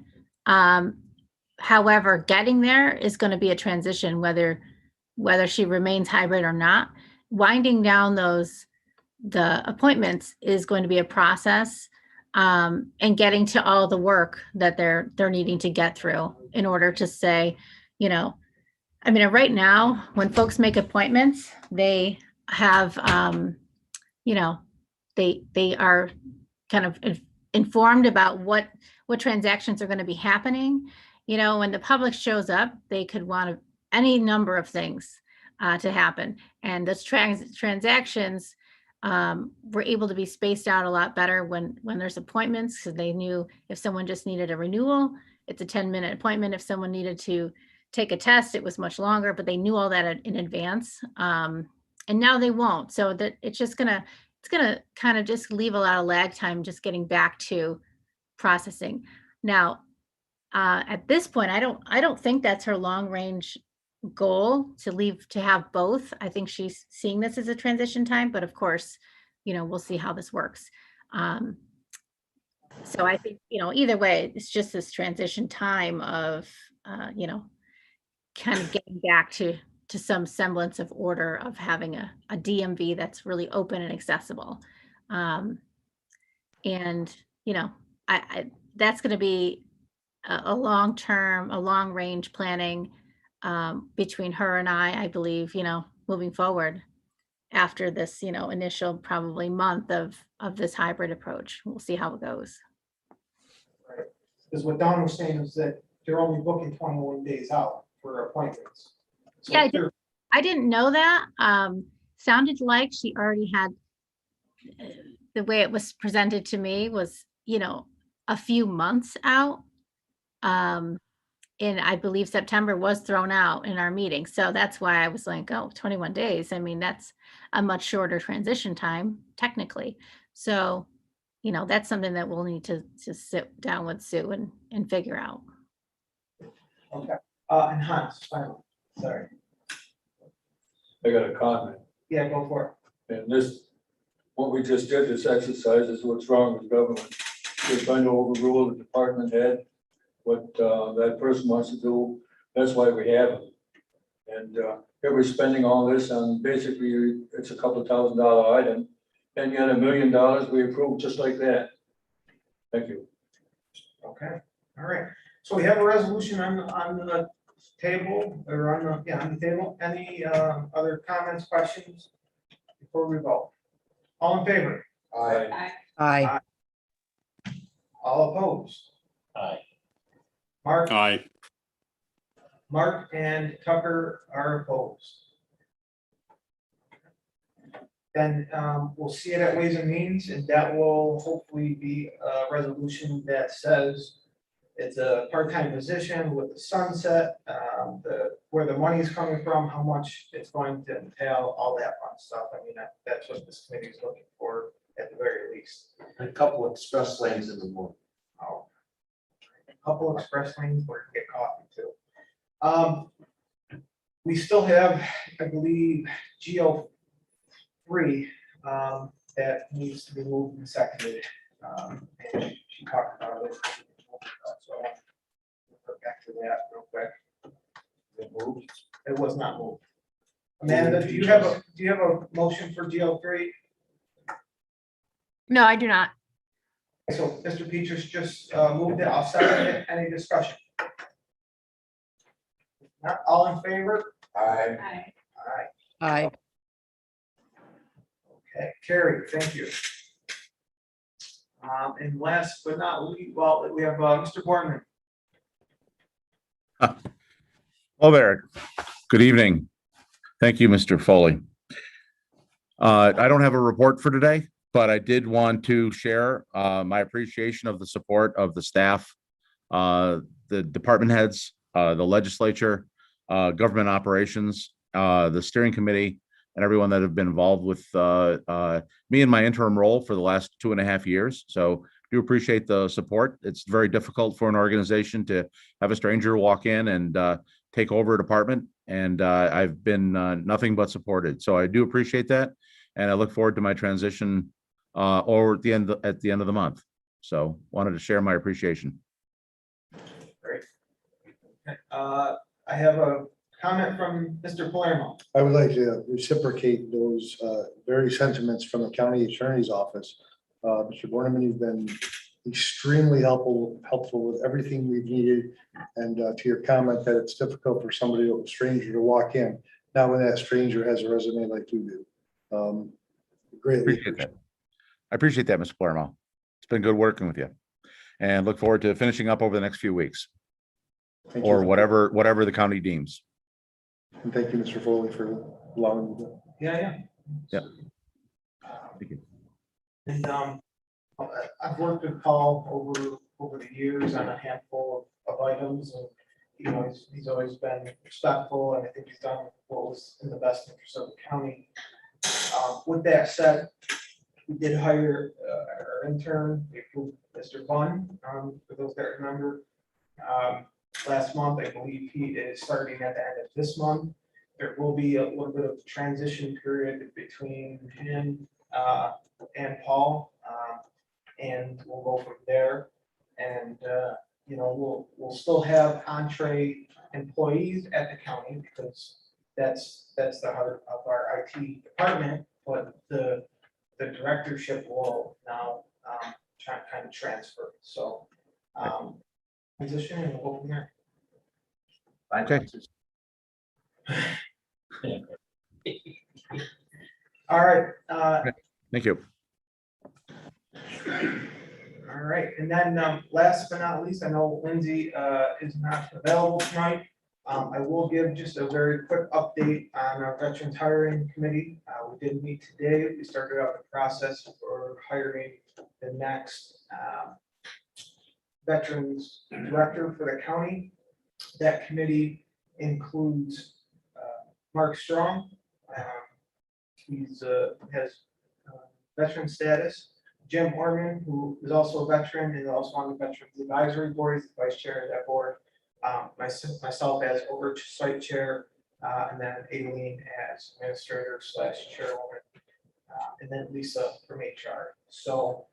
S15: However, getting there is going to be a transition, whether she remains hybrid or not. Winding down the appointments is going to be a process, and getting to all the work that they're needing to get through in order to say, I mean, right now, when folks make appointments, they have, they are kind of informed about what transactions are going to be happening. When the public shows up, they could want any number of things to happen. And those transactions were able to be spaced out a lot better when there's appointments, because they knew if someone just needed a renewal, it's a 10-minute appointment. If someone needed to take a test, it was much longer, but they knew all that in advance. And now they won't. So that it's gonna kind of just leave a lot of lag time just getting back to processing. Now, at this point, I don't think that's her long range goal to have both. I think she's seeing this as a transition time, but of course, we'll see how this works. So I think, either way, it's just this transition time of, kind of getting back to some semblance of order of having a DMV that's really open and accessible. And, that's going to be a long-term, a long-range planning between her and I believe, moving forward after this, initial probably month of this hybrid approach. We'll see how it goes.
S1: Right. Because what Don was saying is that they're only booking 21 days out for appointments. So
S15: Yeah, I didn't know that. Sounded like she already had, the way it was presented to me was, a few months out. And I believe September was thrown out in our meeting. So that's why I was like, 21 days. I mean, that's a much shorter transition time, technically. So, that's something that we'll need to sit down with Sue and figure out.
S1: Okay. And Hans, finally, sorry.
S13: I got a comment.
S1: Yeah, go for it.
S13: And this, what we just did, this exercise is what's wrong with government. We're trying to overrule the department head, what that person wants to do. That's why we have them. And here we're spending all this on basically, it's a couple $1,000 item. And yet $1 million we approved just like that. Thank you.
S1: Okay, all right. So we have a resolution on the table, or on the table. Any other comments, questions before we vote? All in favor?
S13: Aye.
S11: Aye.
S1: All opposed?
S17: Aye.
S1: Mark?
S9: Aye.
S1: Mark and Tucker are opposed. Then we'll see it at Ways and Means, and that will hopefully be a resolution that says it's a part-time position with the sunset, where the money is coming from, how much it's going to entail, all that fun stuff. I mean, that's what this committee is looking for at the very least.
S3: A couple of express lanes in the morning.
S1: Oh, a couple of express lanes where you get coffee too. We still have, I believe, GO3 that needs to be moved and seconded. And she talked about it. So I'll go back to that real quick. It moved? It was not moved. Amanda, do you have a motion for GO3?
S2: No, I do not.
S1: So Mr. Peters just moved it. I'll second it. Any discussion? Not all in favor?
S13: Aye.
S16: Aye.
S1: All right.
S11: Aye.
S1: Okay, carried. Thank you. And last but not least, well, we have Mr. Borman.
S19: Hello there. Good evening. Thank you, Mr. Foley. I don't have a report for today, but I did want to share my appreciation of the support of the staff, the department heads, the legislature, government operations, the steering committee, and everyone that have been involved with me in my interim role for the last 2.5 years. So do appreciate the support. It's very difficult for an organization to have a stranger walk in and take over a department. And I've been nothing but supported. So I do appreciate that. And I look forward to my transition or at the end of the month. So wanted to share my appreciation.
S1: I have a comment from Mr. Palermo.
S7: I would like to reciprocate those very sentiments from the county attorney's office. Mr. Borneman, you've been extremely helpful with everything we've needed. And to your comment that it's difficult for somebody, a stranger, to walk in, not when that stranger has a resume like you do. Greatly
S19: Appreciate that. I appreciate that, Mr. Palermo. It's been good working with you, and look forward to finishing up over the next few weeks,
S7: Thank
S19: or
S7: you.
S19: whatever the county deems.
S7: And thank you, Mr. Foley, for allowing me to.
S1: Yeah.
S19: Yeah. Thank you.
S1: And I've worked with Paul over the years on a handful of items, and you know, he's always been respectful, and I think he's done what was in the best interest of the county. With that said, we did hire our intern, Mr. Bunn, for those that remember. Last month, I believe he is starting at the end of this month. There will be a little bit of transition period between him and Paul, and we'll go from there. And you know, we'll still have entree employees at the county because that's the heart of our IT department, but the directorship will now kind of transfer. So transition and we'll go from there.
S19: Okay.
S1: All right.
S19: Thank you.
S1: All right, and then last but not least, I know Lindsay is not available tonight. I will give just a very quick update on our Veterans Hiring Committee. We did meet today. We started out the process for hiring the next Veterans Director for the county. That committee includes Mark Strong. He's has veteran status. Jim Orman, who is also a veteran and also on the Veterans Advisory Board, is the vice chair of that board. Myself as oversight chair, and then Aileen as administrator / chairwoman, and then Lisa from HR. So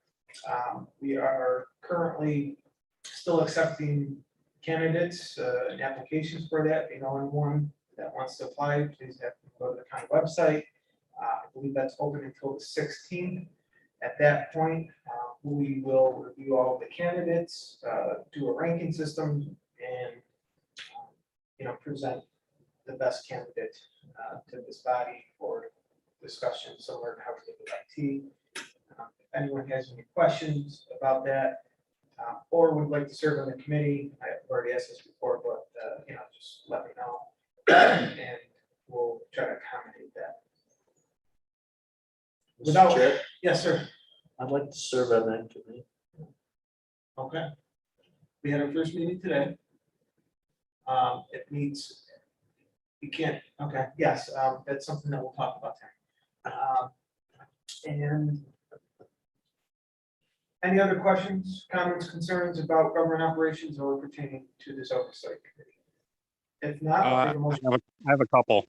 S1: we are currently still accepting candidates and applications for that. If you know anyone that wants to apply, please have to go to the county website. I believe that's open until the 16th. At that point, we will review all of the candidates, do a ranking system, and you know, present the best candidate to this body for discussion, similar to how we did with IT. If anyone has any questions about that, or would like to serve on the committee, I've already asked this before, but you know, just let me know, and we'll try to accommodate that.
S3: Mr. Chair,
S1: Yes, sir.
S3: I'd like to serve on that committee.
S1: Okay. We had our first meeting today. It meets, you can't, okay, yes, that's something that we'll talk about tonight. And any other questions, comments, concerns about government operations or pertaining to this oversight committee? If not, I'll take a motion.
S9: I have a couple.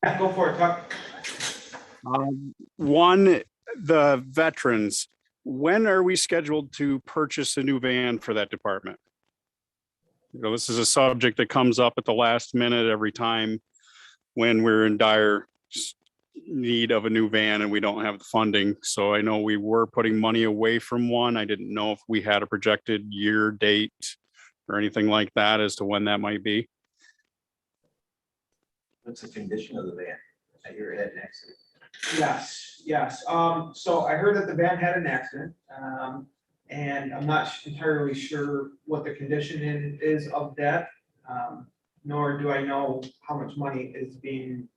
S1: Yeah, go for it, Tuck.
S9: One, the veterans, when are we scheduled to purchase a new van for that department? You know, this is a subject that comes up at the last minute every time when we're in dire need of a new van and we don't have the funding. So I know we were putting money away from one. I didn't know if we had a projected year date or anything like that as to when that might be.
S3: What's the condition of the van? I hear it had an accident.
S1: Yes. So I heard that the van had an accident, and I'm not entirely sure what the condition is of that. Nor do I know how much money is being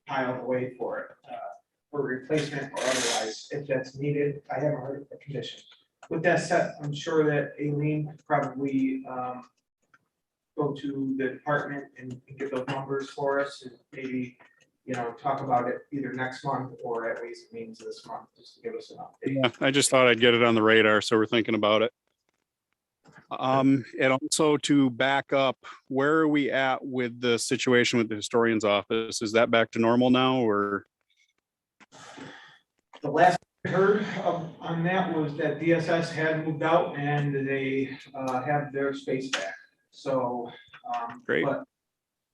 S1: piled away for it, for replacement or otherwise, if that's needed. I haven't heard of the condition. With that said, I'm sure that Aileen could probably go to the department and get those numbers for us, and maybe, you know, talk about it either next month or at least means this month, just to give us an update.
S9: Yeah, I just thought I'd get it on the radar, so we're thinking about it. And also to back up, where are we at with the situation with the historian's office? Is that back to normal now, or?
S1: The last I heard on that was that DSS had moved out and they have their space back. So
S9: Great.
S1: But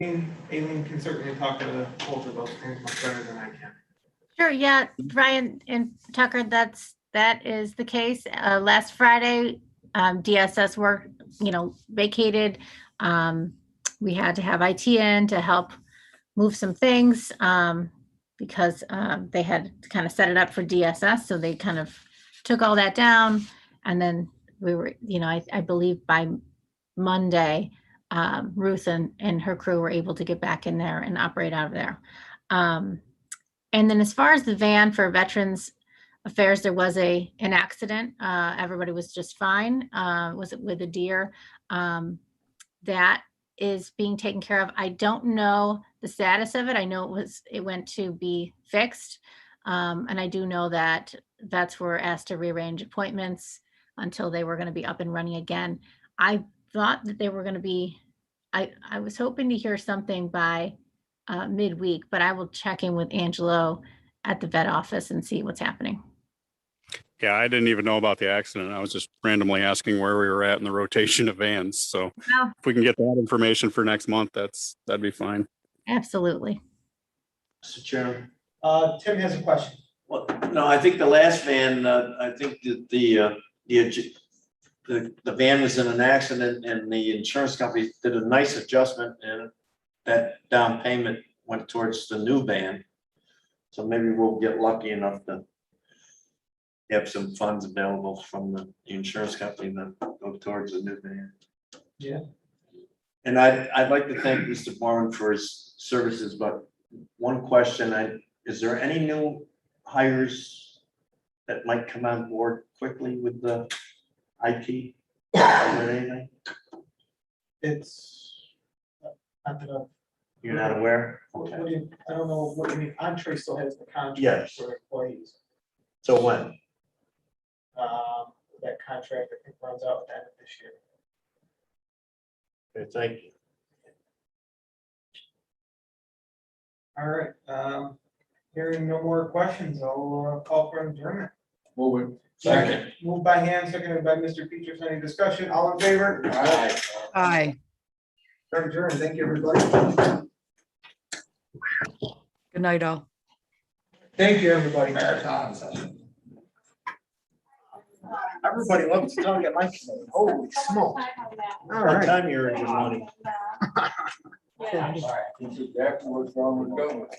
S1: Aileen can certainly talk to both of those things much better than I can.
S15: Sure, yeah, Brian and Tucker, that is the case. Last Friday, DSS work, vacated. We had to have IT in to help move some things because they had to kind of set it up for DSS. So they kind of took all that down. And then we were, I believe by Monday, Ruth and her crew were able to get back in there and operate out of there. And then as far as the van for Veterans Affairs, there was an accident. Everybody was just fine. Was it with a deer? That is being taken care of. I don't know the status of it. I know it went to be fixed. And I do know that vets were asked to rearrange appointments until they were going to be up and running again. I thought that they were going to be, I was hoping to hear something by midweek, but I will check in with Angelo at the vet office and see what's happening.
S9: Yeah, I didn't even know about the accident. I was just randomly asking where we were at in the rotation of vans. So
S15: Well,
S9: if we can get that information for next month, that'd be fine.
S15: absolutely.
S3: Mr. Chairman.
S1: Tim has a question.
S3: Well, no, I think the last van, I think that the van was in an accident and the insurance company did a nice adjustment and that down payment went towards the new van. So maybe we'll get lucky enough to have some funds available from the insurance company to go towards the new van.
S1: Yeah.
S3: And I'd like to thank Mr. Borman for his services, but one question, is there any new hires that might come on board quickly with the IT? Or anything?
S1: It's not that
S3: You're not aware?
S1: what
S3: Okay.
S1: do you, I don't know what you mean. Entree still has the contract
S3: Yes.
S1: for employees.
S3: So when?
S1: That contract, I think, runs out at the end of this year.
S3: Okay, thank you.
S1: All right, hearing no more questions, I'll call for adjournment.
S13: Move it. Second.
S1: Moved by hand, seconded by Mr. Peters. Any discussion? All in favor?
S13: Aye.
S11: Aye.
S1: Adjourned. Thank you, everybody.
S11: Good night, all.
S1: Thank you, everybody.
S4: Marathon session.
S1: Everybody loves to talk at my committee. Holy smokes. All
S3: What
S1: right.
S3: time you earn your money?
S13: This is exactly what's wrong with government.